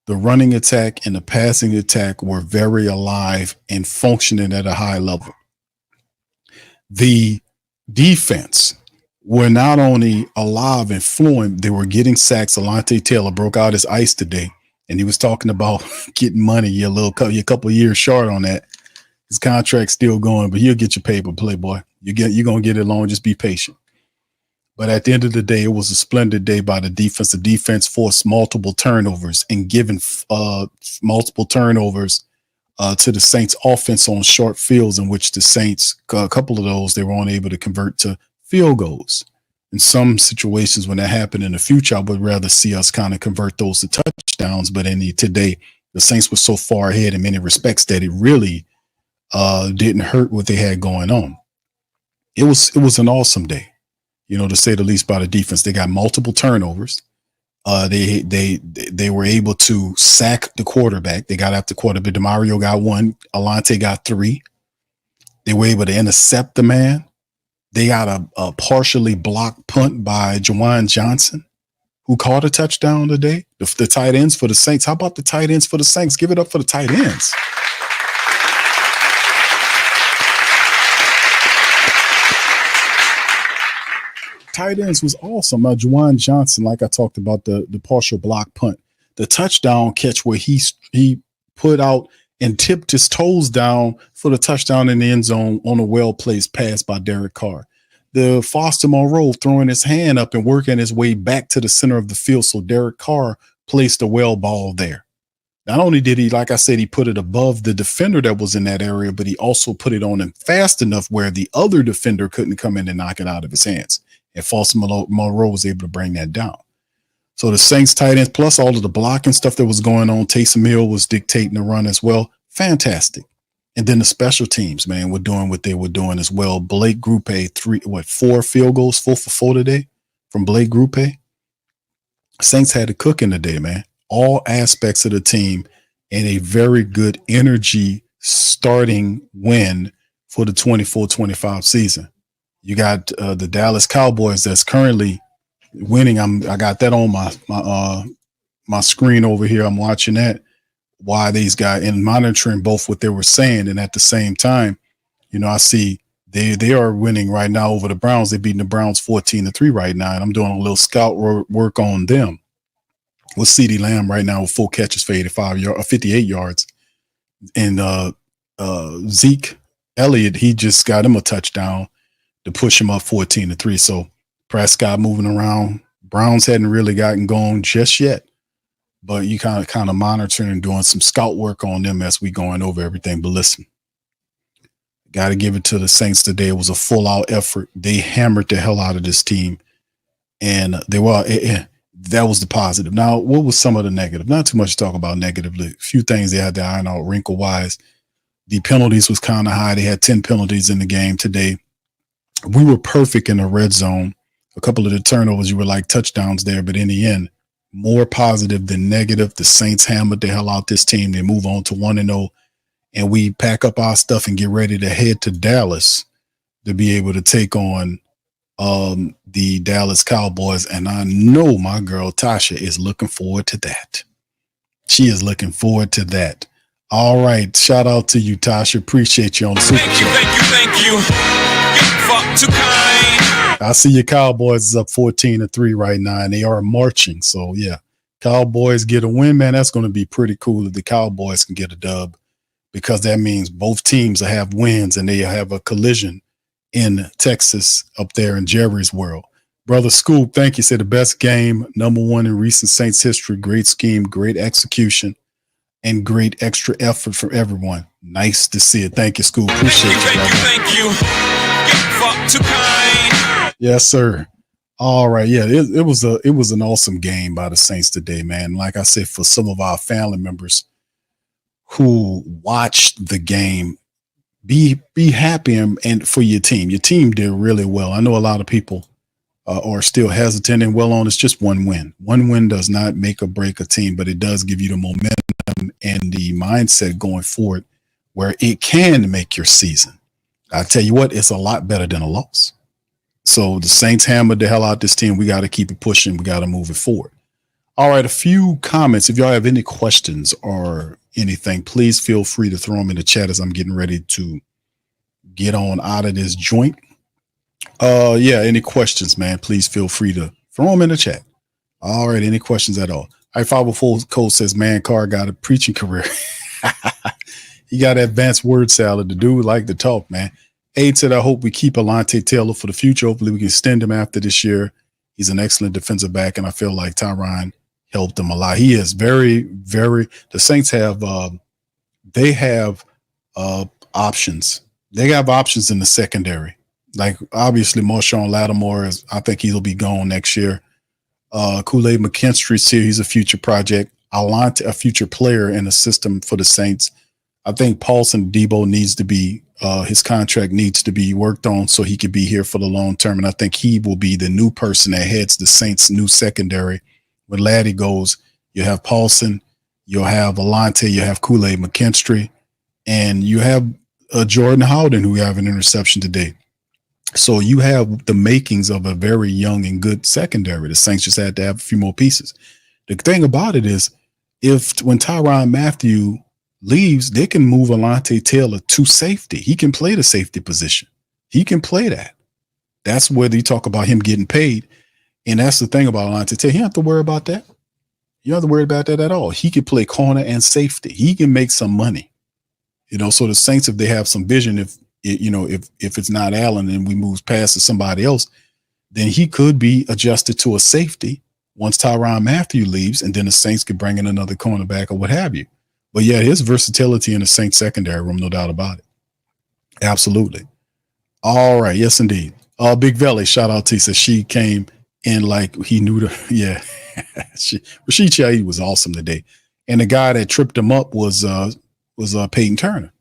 The running attack and the passing attack were very alive and functioning at a high level. The defense were not only alive and flowing, they were getting sacks. Alontae Taylor broke out his ice today, and he was talking about getting money. You're a couple of years short on that. His contract's still going, but you'll get your paper, Playboy. You're going to get it long. Just be patient. But at the end of the day, it was a splendid day by the defense. The defense forced multiple turnovers and given multiple turnovers to the Saints offense on short fields in which the Saints, a couple of those, they were unable to convert to field goals. In some situations when that happened in the future, I would rather see us kind of convert those to touchdowns. But today, the Saints were so far ahead in many respects that it really didn't hurt what they had going on. It was an awesome day. To say the least, by the defense. They got multiple turnovers. They were able to sack the quarterback. They got after the quarterback. DeMario got 1. Alontae got 3. They were able to intercept the man. They got a partially blocked punt by Juwan Johnson, who caught a touchdown today. The tight ends for the Saints. How about the tight ends for the Saints? Give it up for the tight ends. Tight ends was awesome. Juwan Johnson, like I talked about, the partial block punt, the touchdown catch where he put out and tipped his toes down for the touchdown in the end zone on a well-placed pass by Derek Carr. the Foster Monroe throwing his hand up and working his way back to the center of the field. So Derek Carr placed a well ball there. Not only did he, like I said, he put it above the defender that was in that area, but he also put it on him fast enough where the other defender couldn't come in and knock it out of his hands. And Foster Monroe was able to bring that down. So the Saints tight ends, plus all of the blocking stuff that was going on, Taysom Hill was dictating the run as well. Fantastic. And then the special teams, man, were doing what they were doing as well. Blake Grupe, 4 field goals, 4 for 4 today from Blake Grupe. Saints had to cook in the day, man. All aspects of the team, and a very good energy starting win for the 24-25 season. You got the Dallas Cowboys that's currently winning. I got that on my screen over here. I'm watching that. Why these guys and monitoring both what they were saying, and at the same time, I see they are winning right now over the Browns. They're beating the Browns 14-3 right now, and I'm doing a little scout work on them. With CeeDee Lamb right now with 4 catches for 58 yards, and Zeke Elliott, he just got him a touchdown to push him up 14-3. So Prescott moving around. Browns hadn't really gotten going just yet. But you kind of monitoring and doing some scout work on them as we going over everything. But listen, got to give it to the Saints today. It was a full-out effort. They hammered the hell out of this team, and that was the positive. Now, what was some of the negative? Not too much to talk about negatively. A few things they had to iron out wrinkle-wise. The penalties was kind of high. They had 10 penalties in the game today. We were perfect in the red zone. A couple of the turnovers, you were like touchdowns there, but in the end, more positive than negative. The Saints hammered the hell out this team. They move on to 1-0, and we pack up our stuff and get ready to head to Dallas to be able to take on the Dallas Cowboys. And I know my girl Tasha is looking forward to that. She is looking forward to that. All right. Shout out to you, Tasha. Appreciate you on the Super Chat. Thank you. Fuck too kind. I see your Cowboys is up 14-3 right now, and they are marching. So, yeah, Cowboys get a win, man. That's going to be pretty cool if the Cowboys can get a dub, because that means both teams will have wins and they have a collision in Texas up there in Jerry's world. Brother Scoop, thank you. Said the best game, #1 in recent Saints history. Great scheme, great execution, and great extra effort from everyone. Nice to see it. Thank you, Scoop. Appreciate you, brother. Thank you. Fuck too kind. Yes, sir. All right. Yeah, it was an awesome game by the Saints today, man. Like I said, for some of our family members who watched the game, be happy and for your team. Your team did really well. I know a lot of people are still hesitant, and well on, it's just one win. One win does not make or break a team, but it does give you the momentum and the mindset going forward where it can make your season. I tell you what, it's a lot better than a loss. So the Saints hammered the hell out this team. We got to keep it pushing. We got to move it forward. All right, a few comments. If y'all have any questions or anything, please feel free to throw them in the chat as I'm getting ready to get on out of this joint. Yeah, any questions, man, please feel free to throw them in the chat. All right, any questions at all? All right, 504 Cole says, man, Carr got a preaching career. He got advanced word salad. The dude like to talk, man. Aid said, I hope we keep Alontae Taylor for the future. Hopefully we can extend him after this year. He's an excellent defensive back, and I feel like Tyron helped him a lot. He is very, very – the Saints have they have options. They have options in the secondary. Like, obviously, Marshawn Lattimore, I think he'll be gone next year. Kool-Aid McKinstry's here. He's a future project. Alontae, a future player in the system for the Saints. I think Paulson Debo needs to be his contract needs to be worked on so he could be here for the long term. And I think he will be the new person that heads the Saints' new secondary. When Laddie goes, you have Paulson, you'll have Alontae, you have Kool-Aid McKinstry, and you have Jordan Howden, who have an interception today. So you have the makings of a very young and good secondary. The Saints just had to have a few more pieces. The thing about it is, when Tyrann Mathieu leaves, they can move Alontae Taylor to safety. He can play the safety position. He can play that. That's where you talk about him getting paid. And that's the thing about Alontae Taylor. You don't have to worry about that. You don't have to worry about that at all. He can play corner and safety. He can make some money. So the Saints, if they have some vision, if if it's not Allen and we move past to somebody else, then he could be adjusted to a safety once Tyrann Mathieu leaves, and then the Saints could bring in another cornerback or what have you. But yeah, his versatility in the Saints secondary room, no doubt about it. Absolutely. All right. Yes, indeed. Big Valley, shout out to you. Says she came in like he knew the, yeah. Rashid Shaheed was awesome today. And the guy that tripped him up was Peyton Turner.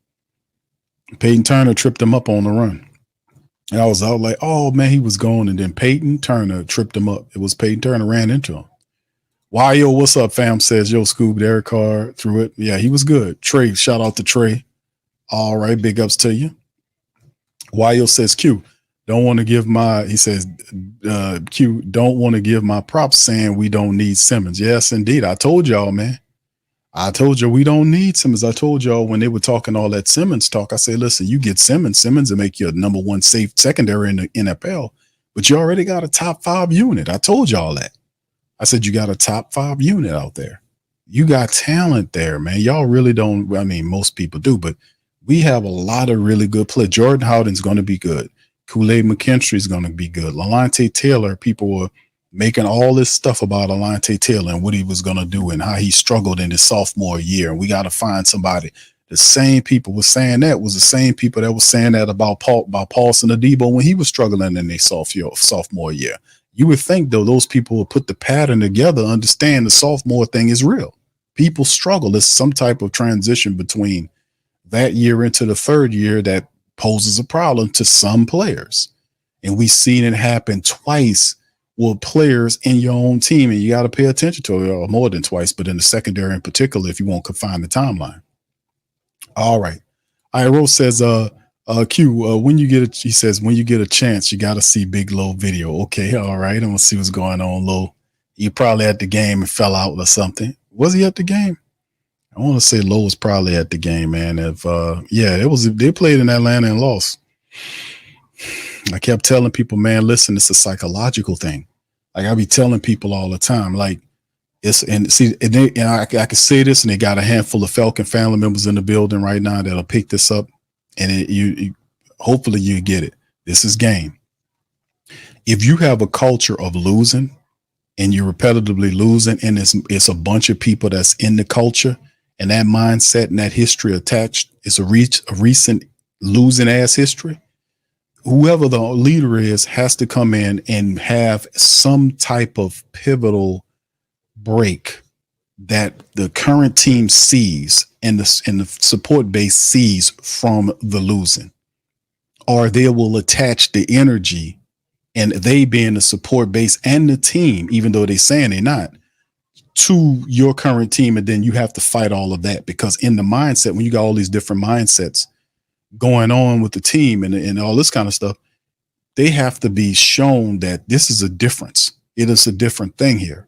Peyton Turner tripped him up on the run. And I was out like, oh man, he was gone. And then Peyton Turner tripped him up. It was Peyton Turner ran into him. Why, yo, what's up, fam? Says, yo, Scoob, Derek Carr threw it. Yeah, he was good. Trey, shout out to Trey. All right, big ups to you. Yo says, Q, don't want to give Q, don't want to give my props saying we don't need Simmons. Yes, indeed. I told y'all, man. I told you we don't need Simmons. I told y'all when they were talking all that Simmons talk, I said, listen, you get Simmons will make you a number one safe secondary in the NFL, but you already got a top 5 unit. I told y'all that. I said, you got a top 5 unit out there. You got talent there, man. Y'all really don't. I mean, most people do, but we have a lot of really good play. Jordan Howden's going to be good. Kool-Aid McKinstry is going to be good. Lalonte Taylor, people were making all this stuff about Lalonte Taylor and what he was going to do and how he struggled in his sophomore year. And we got to find somebody. The same people were saying that was the same people that were saying that about Paulson Adebo when he was struggling in his sophomore year. You would think, though, those people would put the pattern together, understand the sophomore thing is real. People struggle. There's some type of transition between that year into the third year that poses a problem to some players. And we've seen it happen twice with players in your own team, and you got to pay attention to it, or more than twice, but in the secondary in particular, if you won't confine the timeline. All right. Iro says, Q, when you get a chance, you got to see Big Low video. Okay. All right. I'm going to see what's going on, Low. You probably at the game and fell out or something. Was he at the game? I want to say Lowe was probably at the game, man. They played in Atlanta and lost. I kept telling people, man, listen, it's a psychological thing. Like I be telling people all the time, like I can say this, and they got a handful of Falcon family members in the building right now that'll pick this up, and hopefully you get it. This is game. If you have a culture of losing and you're repetitively losing, and it's a bunch of people that's in the culture, and that mindset and that history attached is a recent losing ass history, whoever the leader is has to come in and have some type of pivotal break that the current team sees and the support base sees from the losing, or they will attach the energy, and they being the support base and the team, even though they're saying they're not, to your current team. And then you have to fight all of that, because in the mindset, when you got all these different mindsets going on with the team and all this kind of stuff, they have to be shown that this is a difference. It is a different thing here,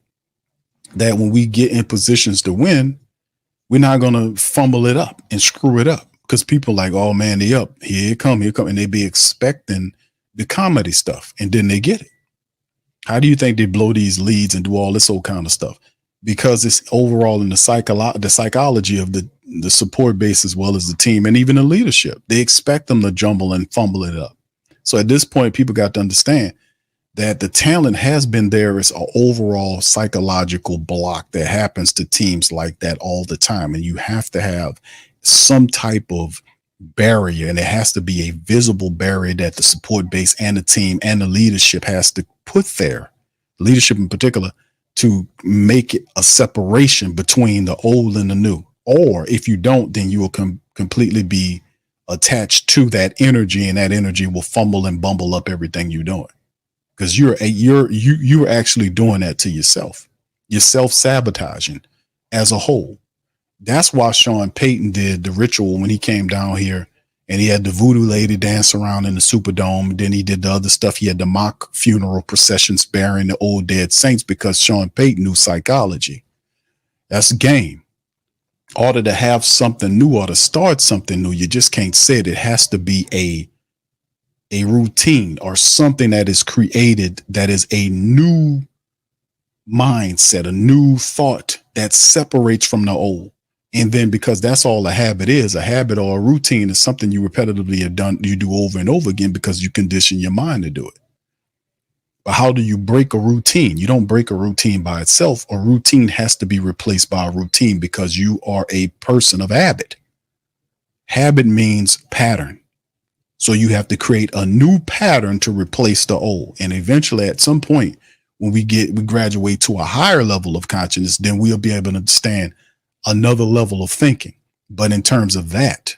that when we get in positions to win, we're not going to fumble it up and screw it up, because people like, oh man, they up, here it come. And they be expecting the comedy stuff, and then they get it. How do you think they blow these leads and do all this old kind of stuff? Because it's overall in the psychology of the support base as well as the team and even the leadership. They expect them to jumble and fumble it up. So at this point, people got to understand that the talent has been there as an overall psychological block that happens to teams like that all the time. And you have to have some type of barrier, and it has to be a visible barrier that the support base and the team and the leadership has to put there, leadership in particular, to make it a separation between the old and the new. Or if you don't, then you will completely be attached to that energy, and that energy will fumble and bumble up everything you're doing, because you're actually doing that to yourself. You're self-sabotaging as a whole. That's why Sean Payton did the ritual when he came down here, and he had the voodoo lady dance around in the Superdome. Then he did the other stuff. He had the mock funeral processions burying the old dead Saints, because Sean Payton knew psychology. That's game. In order to have something new or to start something new, you just can't say it. It has to be a routine or something that is created that is a new mindset, a new thought that separates from the old. And then because that's all a habit or a routine is something you repetitively you do over and over again because you condition your mind to do it. But how do you break a routine? You don't break a routine by itself. A routine has to be replaced by a routine because you are a person of habit. Habit means pattern. So you have to create a new pattern to replace the old. And eventually at some point when we graduate to a higher level of consciousness, then we'll be able to understand another level of thinking. But in terms of that,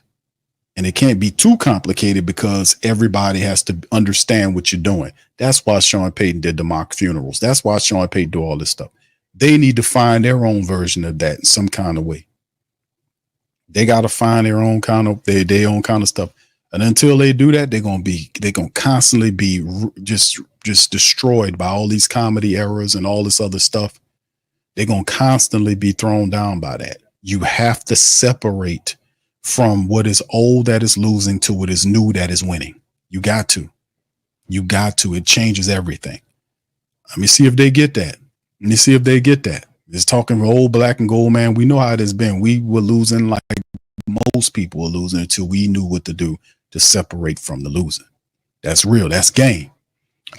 and it can't be too complicated because everybody has to understand what you're doing. That's why Sean Payton did the mock funerals. That's why Sean Payton do all this stuff. They need to find their own version of that in some kind of way. They got to find their own kind of their own kind of stuff. And until they do that, they're going to constantly be just destroyed by all these comedy errors and all this other stuff. They're going to constantly be thrown down by that. You have to separate from what is old that is losing to what is new that is winning. You got to. It changes everything. Let me see if they get that. It's talking old black and gold, man. We know how it has been. We were losing like most people were losing until we knew what to do to separate from the losing. That's real. That's game.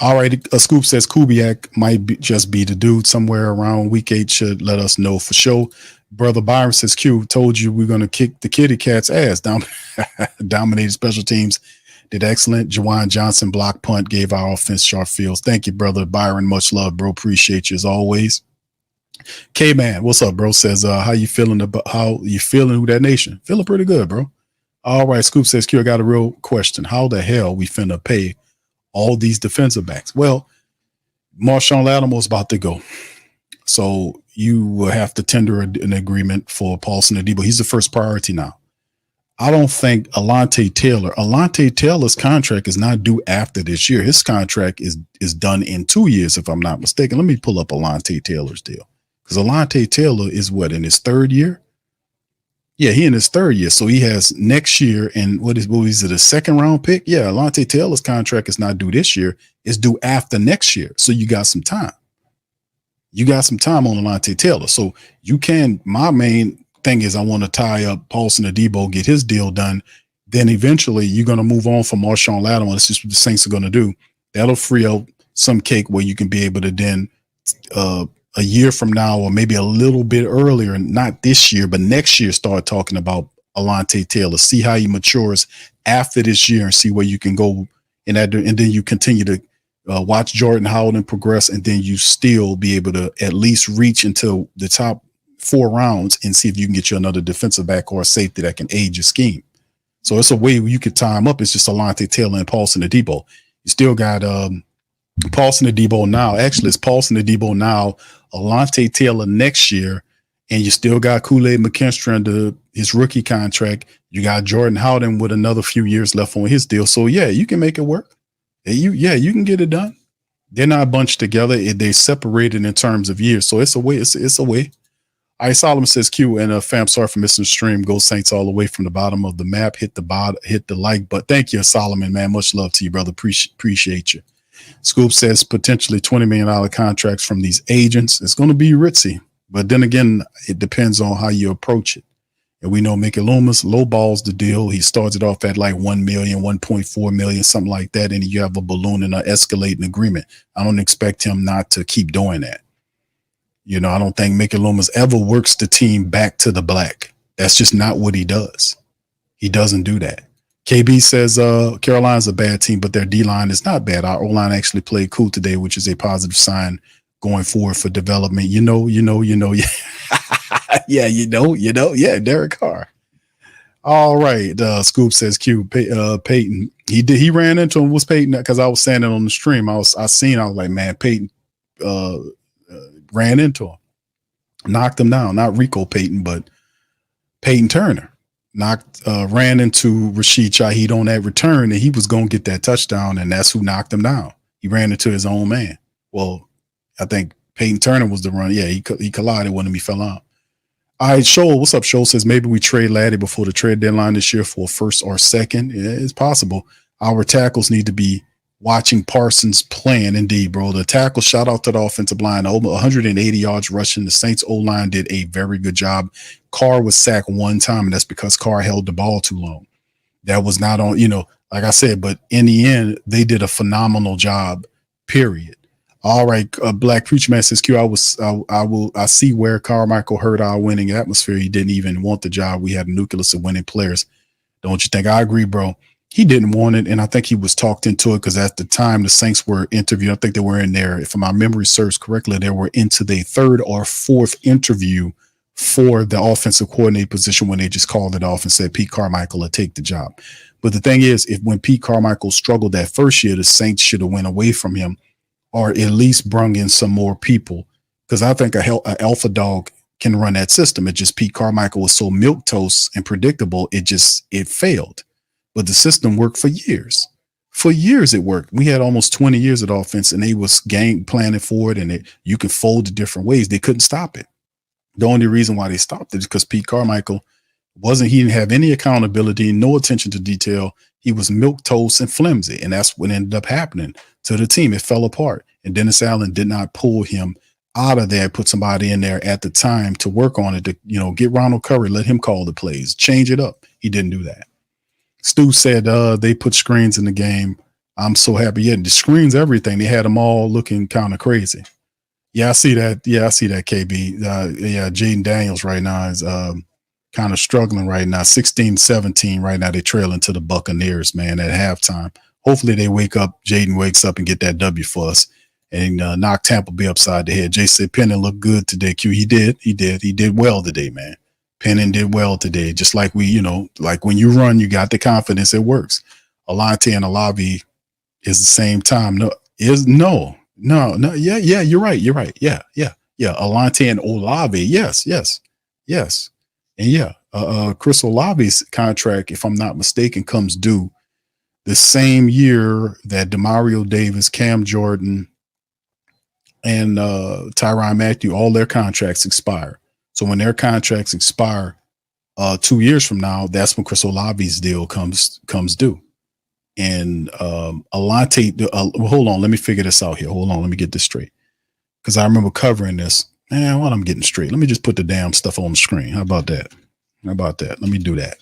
All right. A Scoop says Kubiak might just be the dude somewhere around week 8. Should let us know for sure. Brother Byron says Q told you we're going to kick the kitty cat's ass. Dominated special teams. Did excellent. Jawan Johnson block punt, gave our offense sharp fields. Thank you, brother Byron. Much love, bro. Appreciate you as always. K-Man, what's up, bro? Says, how you feeling with that nation? Feeling pretty good, bro. All right. Scoop says, Q, I got a real question. How the hell we finna pay all these defensive backs? Well, Marshawn Lattimore's about to go. So you will have to tender an agreement for Paulson Adebo. He's the first priority now. I don't think Alontae Taylor's contract is not due after this year. His contract is done in 2 years, if I'm not mistaken. Let me pull up Alontae Taylor's deal. Because Alontae Taylor is in his third year? Yeah, he in his third year. So he has next year, and what is it, a second round pick? Yeah, Alontae Taylor's contract is not due this year. It's due after next year. So you got some time. On Alontae Taylor. So you can, my main thing is I want to tie up Paulson Adebo, get his deal done. Then eventually you're going to move on from Marshawn Lattimore. That's just what the Saints are going to do. That'll free up some cake where you can be able to then a year from now, or maybe a little bit earlier, not this year, but next year, start talking about Alontae Taylor, see how he matures after this year and see where you can go in that. And then you continue to watch Jordan Howden progress, and then you still be able to at least reach into the top 4 rounds and see if you can get you another defensive back or a safety that can aid your scheme. So it's a way where you could time up. It's just Alontae Taylor and Paulson Adebo. You still got Paulson Adebo now. Actually, it's Paulson Adebo now, Alontae Taylor next year, and you still got Kool-Aid McKinstry under his rookie contract. You got Jordan Howden with another few years left on his deal. So yeah, you can make it work. You can get it done. They're not bunched together. They separated in terms of years. So it's a way. It's a way. All right, Solomon says Q and fam, sorry for missing the stream. Go Saints all the way from the bottom of the map. Hit the like button. Thank you, Solomon, man. Much love to you, brother. Appreciate you. Scoop says potentially $20 million contracts from these agents. It's going to be ritzy, but then again, it depends on how you approach it. And we know Mickey Loomis lowballs the deal. He starts it off at like 1 million, 1.4 million, something like that. And you have a balloon and an escalating agreement. I don't expect him not to keep doing that. You know, I don't think Mickey Loomis ever works the team back to the black. That's just not what he does. He doesn't do that. KB says Carolina's a bad team, but their D-line is not bad. Our O-line actually played cool today, which is a positive sign going forward for development. You know. Yeah, yeah, Derek Carr. All right. Scoop says Q Peyton. He ran into him. Was Peyton, because I was saying it on the stream. I was like, man, Peyton ran into him. Knocked him down. Not Rico Peyton, but Peyton Turner. Ran into Rashid Shaheed on that return, and he was going to get that touchdown, and that's who knocked him down. He ran into his own man. Well, I think Peyton Turner was the run. Yeah, he collided with him. He fell out. All right, Shoal, what's up? Shoal says maybe we trade Laddie before the trade deadline this year for a first or second. Yeah, it's possible. Our tackles need to be watching Parsons playing. Indeed, bro. The tackle, shout out to the offensive line, over 180 yards rushing. The Saints O-line did a very good job. Carr was sacked one time, and that's because Carr held the ball too long. That was not on, like I said, but in the end, they did a phenomenal job, period. All right, Black Preacher Man says, Q, I see where Carmichael hurt our winning atmosphere. He didn't even want the job. We had a nucleus of winning players. Don't you think? I agree, bro. He didn't want it, and I think he was talked into it because at the time the Saints were interviewed, I think they were in there, if my memory serves correctly, they were into the third or fourth interview for the offensive coordinator position when they just called it off and said Pete Carmichael will take the job. But the thing is, when Pete Carmichael struggled that first year, the Saints should have went away from him or at least brung in some more people, because I think a alpha dog can run that system. It just Pete Carmichael was so milquetoast and predictable, it failed. But the system worked for years. For years it worked. We had almost 20 years of offense, and they was game planning for it, and you could fold it different ways. They couldn't stop it. The only reason why they stopped it is because Pete Carmichael he didn't have any accountability, no attention to detail. He was milquetoast and flimsy, and that's what ended up happening to the team. It fell apart, and Dennis Allen did not pull him out of there, put somebody in there at the time to work on it, to get Ronald Curry, let him call the plays, change it up. He didn't do that. Stu said they put screens in the game. I'm so happy. Yeah, the screens, everything. They had them all looking kind of crazy. Yeah, I see that. Yeah, I see that, KB. Jaden Daniels right now is kind of struggling right now. 16-17 right now. They're trailing to the Buccaneers, man, at halftime. Hopefully they wake up. Jaden wakes up and get that W for us and knock Tampa Bay upside the head. Jay said Pennon looked good today, Q. He did well today, man. Pennon did well today. Just like like when you run, you got the confidence, it works. Alante and Olavi is the same time. No. Yeah, you're right. Yeah. Alante and Olavi. Yes. And Chris Olavi's contract, if I'm not mistaken, comes due the same year that Demario Davis, Cam Jordan, and Tyrann Mathieu, all their contracts expire. So when their contracts expire 2 years from now, that's when Chris Olavi's deal comes due. And Alante, hold on, let me figure this out here. Hold on, let me get this straight. Because I remember covering this. Man, what I'm getting straight. Let me just put the damn stuff on the screen. How about that? Let me do that.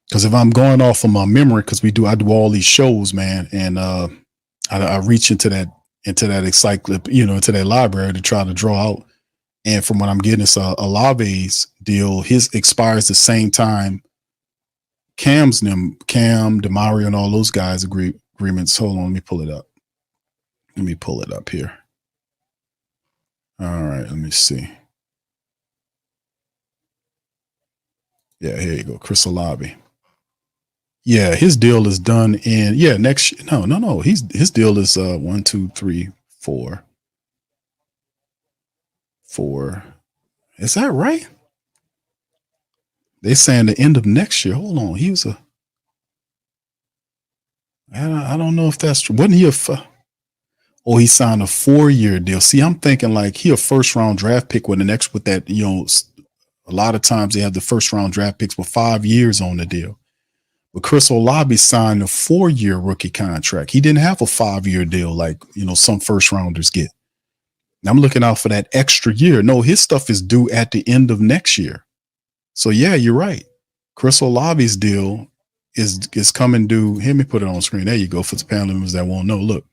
Because if I'm going off of my memory, because I do all these shows, man, and I reach into that encyclopedia, into that library to try to draw out. And from what I'm getting, it's Olave's deal. His expires the same time Cam, Demario, and all those guys agreements. Hold on, let me pull it up. Let me pull it up here. All right, let me see. Yeah, here you go. Chris Olave. Yeah, his deal is done in next. No. His deal is 1, 2, 3, 4. Is that right? They saying the end of next year. Hold on, he was I don't know if that's true. Wasn't he he signed a 4-year deal? See, I'm thinking like he a first round draft pick with that. A lot of times they have the first round draft picks with 5 years on the deal. But Chris Olave signed a 4-year rookie contract. He didn't have a 5-year deal like, some first rounders get. Now I'm looking out for that extra year. No, his stuff is due at the end of next year. So yeah, you're right. Chris Olave's deal is coming due. Let me put it on screen. There you go for the panel members that won't know. Look.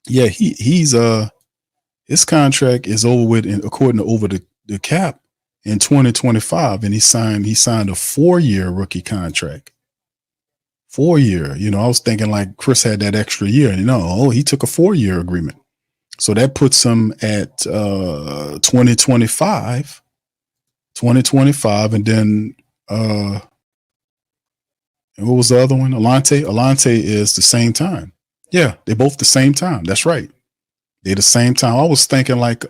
Yeah, he's his contract is over with, according to over the cap, in 2025, and he signed a 4-year rookie contract. 4-year. I was thinking like Chris had that extra year. He took a 4-year agreement. So that puts him at 2025, and then what was the other one? Alante is the same time. Yeah, they're both the same time. That's right. They're the same time. I was thinking like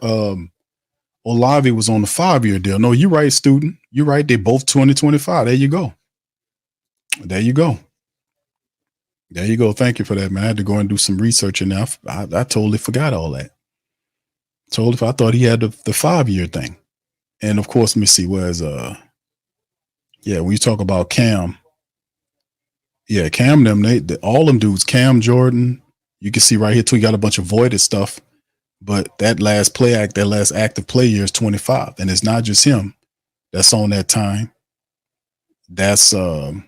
Olave was on the 5-year deal. No, you're right, student. You're right. They're both 2025. There you go. Thank you for that, man. I had to go and do some research, and I totally forgot all that. I thought he had the 5-year thing. And of course, let me see, when you talk about Cam, Yeah, Cam them, all them dudes, Cam Jordan, you can see right here too, he got a bunch of voided stuff. But that last active play year is 25. And it's not just him that's on that time. That's not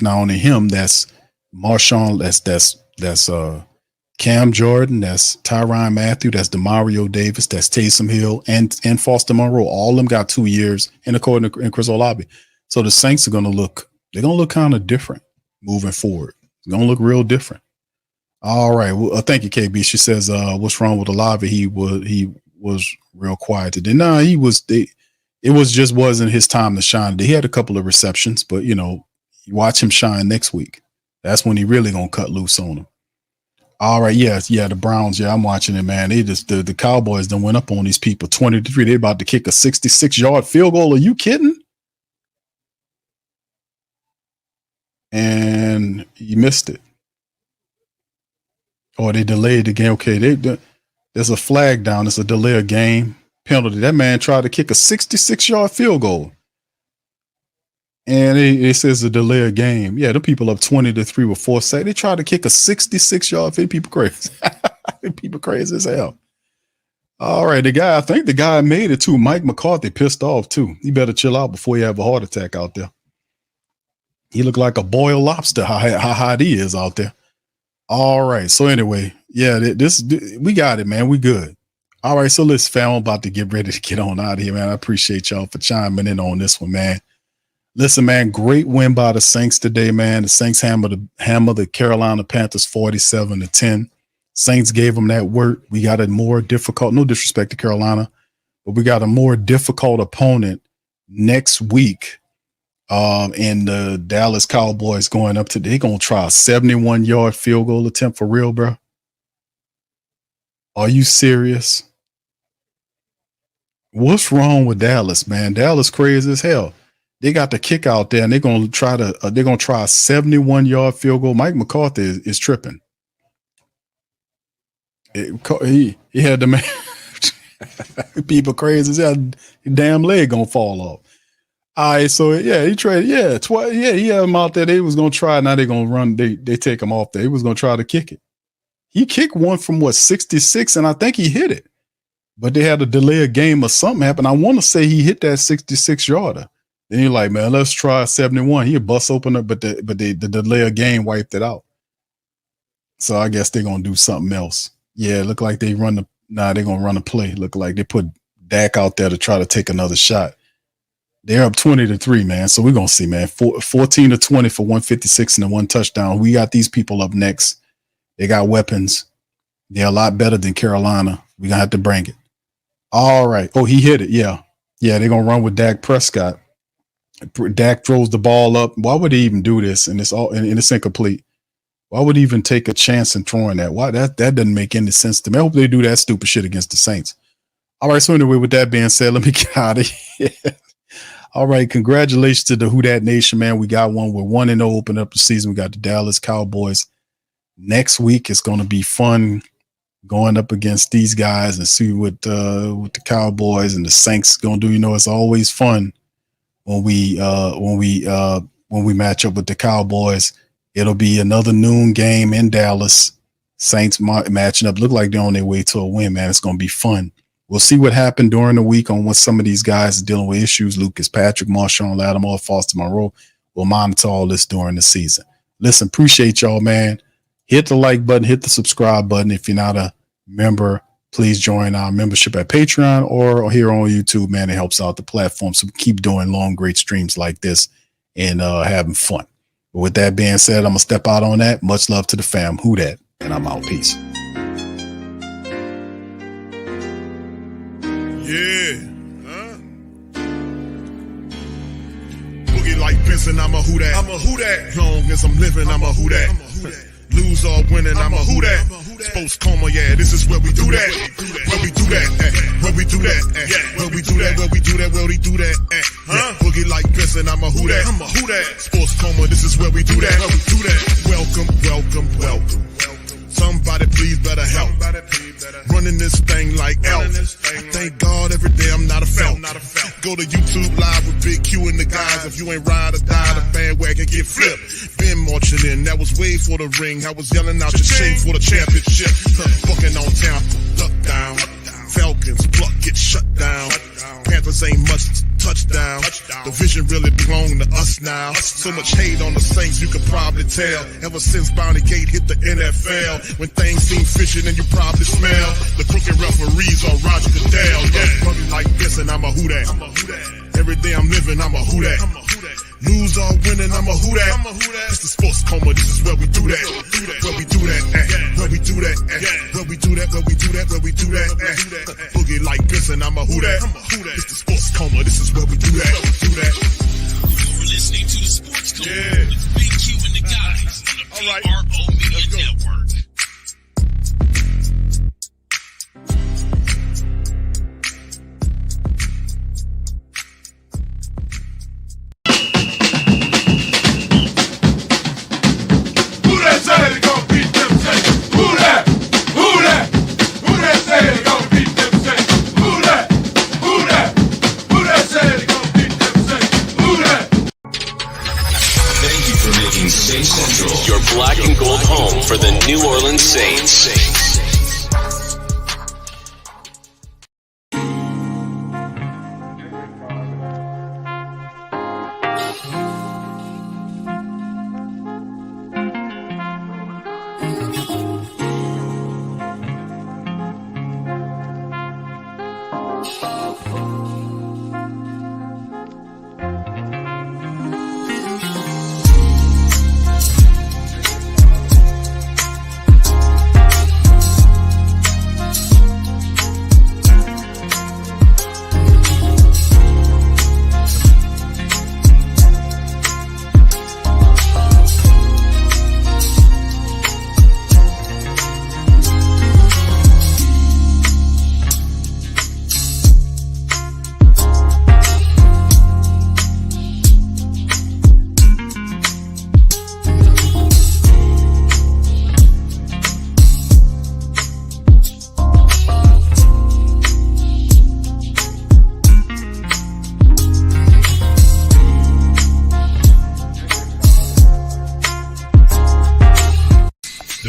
only him, that's Marshawn, that's Cam Jordan, that's Tyrann Mathieu, that's DeMario Davis, that's Taysom Hill, and Foster Monroe. All of them got 2 years, and according to Chris Olave. So the Saints are gonna look kind of different moving forward. It's gonna look real different. All right. Well, thank you, KB. She says, what's wrong with Olave? He was real quiet today. No, it wasn't his time to shine. He had a couple of receptions, but you watch him shine next week. That's when he really gonna cut loose on him. All right, yeah, the Browns. Yeah, I'm watching it, man. They just the Cowboys done went up on these people 20-3. They're about to kick a 66-yard field goal. Are you kidding? And you missed it. Oh, they delayed the game. Okay, there's a flag down. It's a delay of game penalty. That man tried to kick a 66-yard field goal. And it says a delay of game. Yeah, the people up 20-3 with 4 seconds. They tried to kick a 66-yard field. People crazy. People crazy as hell. All right, I think the guy made it too. Mike McCarthy pissed off too. He better chill out before he have a heart attack out there. He looked like a boiled lobster, how hot he is out there. All right. So anyway, yeah, we got it, man. We good. All right. So let's fam, I'm about to get ready to get on out of here, man. I appreciate y'all for chiming in on this one, man. Listen, man, great win by the Saints today, man. The Saints hammer the Carolina Panthers 47-10. Saints gave them that work. We got a more difficult, no disrespect to Carolina, but we got a more difficult opponent next week. And the Dallas Cowboys going up to, they're going to try a 71-yard field goal attempt for real, bro. Are you serious? What's wrong with Dallas, man? Dallas crazy as hell. They got the kick out there and they're going to try a 71-yard field goal. Mike McCarthy is tripping. He had the man. People crazy as hell. Damn leg going to fall off. All right, so yeah, he traded. Yeah, twice. Yeah, he had him out there. They was gonna try. Now they're gonna run. They take him off there. He was gonna try to kick it. He kicked one from 66, and I think he hit it. But they had a delay of game or something happened. I want to say he hit that 66-yarder. Then you're like, man, let's try 71. He a bust opener, but the delay of game wiped it out. So I guess they're gonna do something else. Yeah, look like they run they're gonna run a play. Look like they put Dak out there to try to take another shot. They're up 20-3, man. So we're going to see, man. 14-20 for 156 and 1 touchdown. We got these people up next. They got weapons. They're a lot better than Carolina. We're going to have to bring it. All right. Oh, he hit it. Yeah. Yeah, they're going to run with Dak Prescott. Dak throws the ball up. Why would he even do this? And it's incomplete. Why would he even take a chance in throwing that? Why that doesn't make any sense to me. I hope they do that stupid shit against the Saints. All right. So anyway, with that being said, let me get out of here. All right, congratulations to the Who Dat Nation, man. We got one. We're 1-0 open up the season. We got the Dallas Cowboys. Next week, it's going to be fun going up against these guys and see what the Cowboys and the Saints going to do. It's always fun when we match up with the Cowboys. It'll be another noon game in Dallas. Saints matching up. Look like they're on their way to a win, man. It's going to be fun. We'll see what happened during the week on what some of these guys are dealing with issues. Lucas Patrick, Marshawn Lattimore, Foster Monroe. We'll monitor all this during the season. Listen, appreciate y'all, man. Hit the like button, hit the subscribe button. If you're not a member, please join our membership at Patreon or here on YouTube, man. It helps out the platform. So we keep doing long, great streams like this and having fun. But with that being said, I'm going to step out on that. Much love to the fam. Who dat? And I'm out. Peace. Yeah, Boogie like Benson, I'm a who dat. I'm a who dat. Long as I'm living, I'm a who dat. Lose or winning, I'm a who dat. Sports Coma, yeah, this is where we do that. Where we do that, where we do that, where we do that, where we do that, where we do that. Boogie like Benson, I'm a who dat. I'm a who dat. Sports Coma, this is where we do that. Where we do that. Welcome, welcome, welcome. Somebody please better help. Running this thing like elf. I thank God every day I'm not a felt. go to YouTube live with Big Q and the guys. If you ain't ride or die, the bandwagon get flipped. Been marching in, that was way for the ring. I was yelling out your shame for the championship. Fucking on town, duck down. Falcons, pluck, get shut down. Panthers ain't much touchdown. The vision really belong to us now. So much hate on the Saints, you could probably tell. Ever since Bounty Gate hit the NFL, when things seem fishy, then you probably smell the crooked referees on Roger Goodell. Yeah, running like this, and I'm a who that. Every day I'm living, I'm a who that. Lose or winning, I'm a who that. It's the Sports Coma, this is where we do that. Where we do that, where we do that, where we do that, where we do that, where we do that. Boogie like this, and I'm a who that. It's the Sports Coma, this is where we do that. You're listening to the Sports Coma with Big Q and the guys on the PRO Media Network. Your black and gold home for the New Orleans Saints.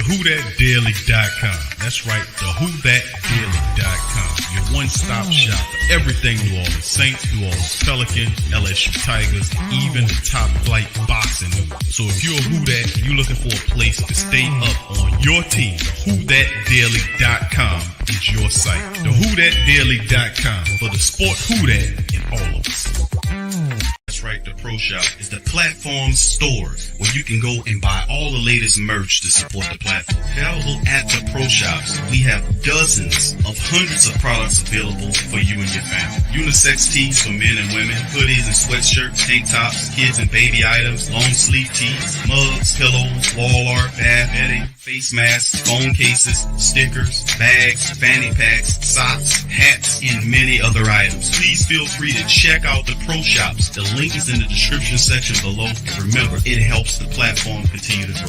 WhoThatDaily.com. That's right, WhoThatDaily.com. Your one-stop shop for everything New Orleans Saints, New Orleans Pelicans, LSU Tigers, even the top flight boxing news. So if you're a Who That and you're looking for a place to stay up on your team, WhoThatDaily.com is your site. The WhoThatDaily.com for the sport Who That in all of us. That's right, the Pro Shop is the platform store where you can go and buy all the latest merch to support the platform. Available at the Pro Shops, we have dozens of hundreds of products available for you and your family. Unisex tees for men and women, hoodies and sweatshirts, tank tops, kids and baby items, long sleeve tees, mugs, pillows, wall art, bath bedding, face masks, phone cases, stickers, bags, fanny packs, socks, hats, and many other items. Please feel free to check out the Pro Shops. The link is in the description section below. Remember, it helps the platform continue to grow.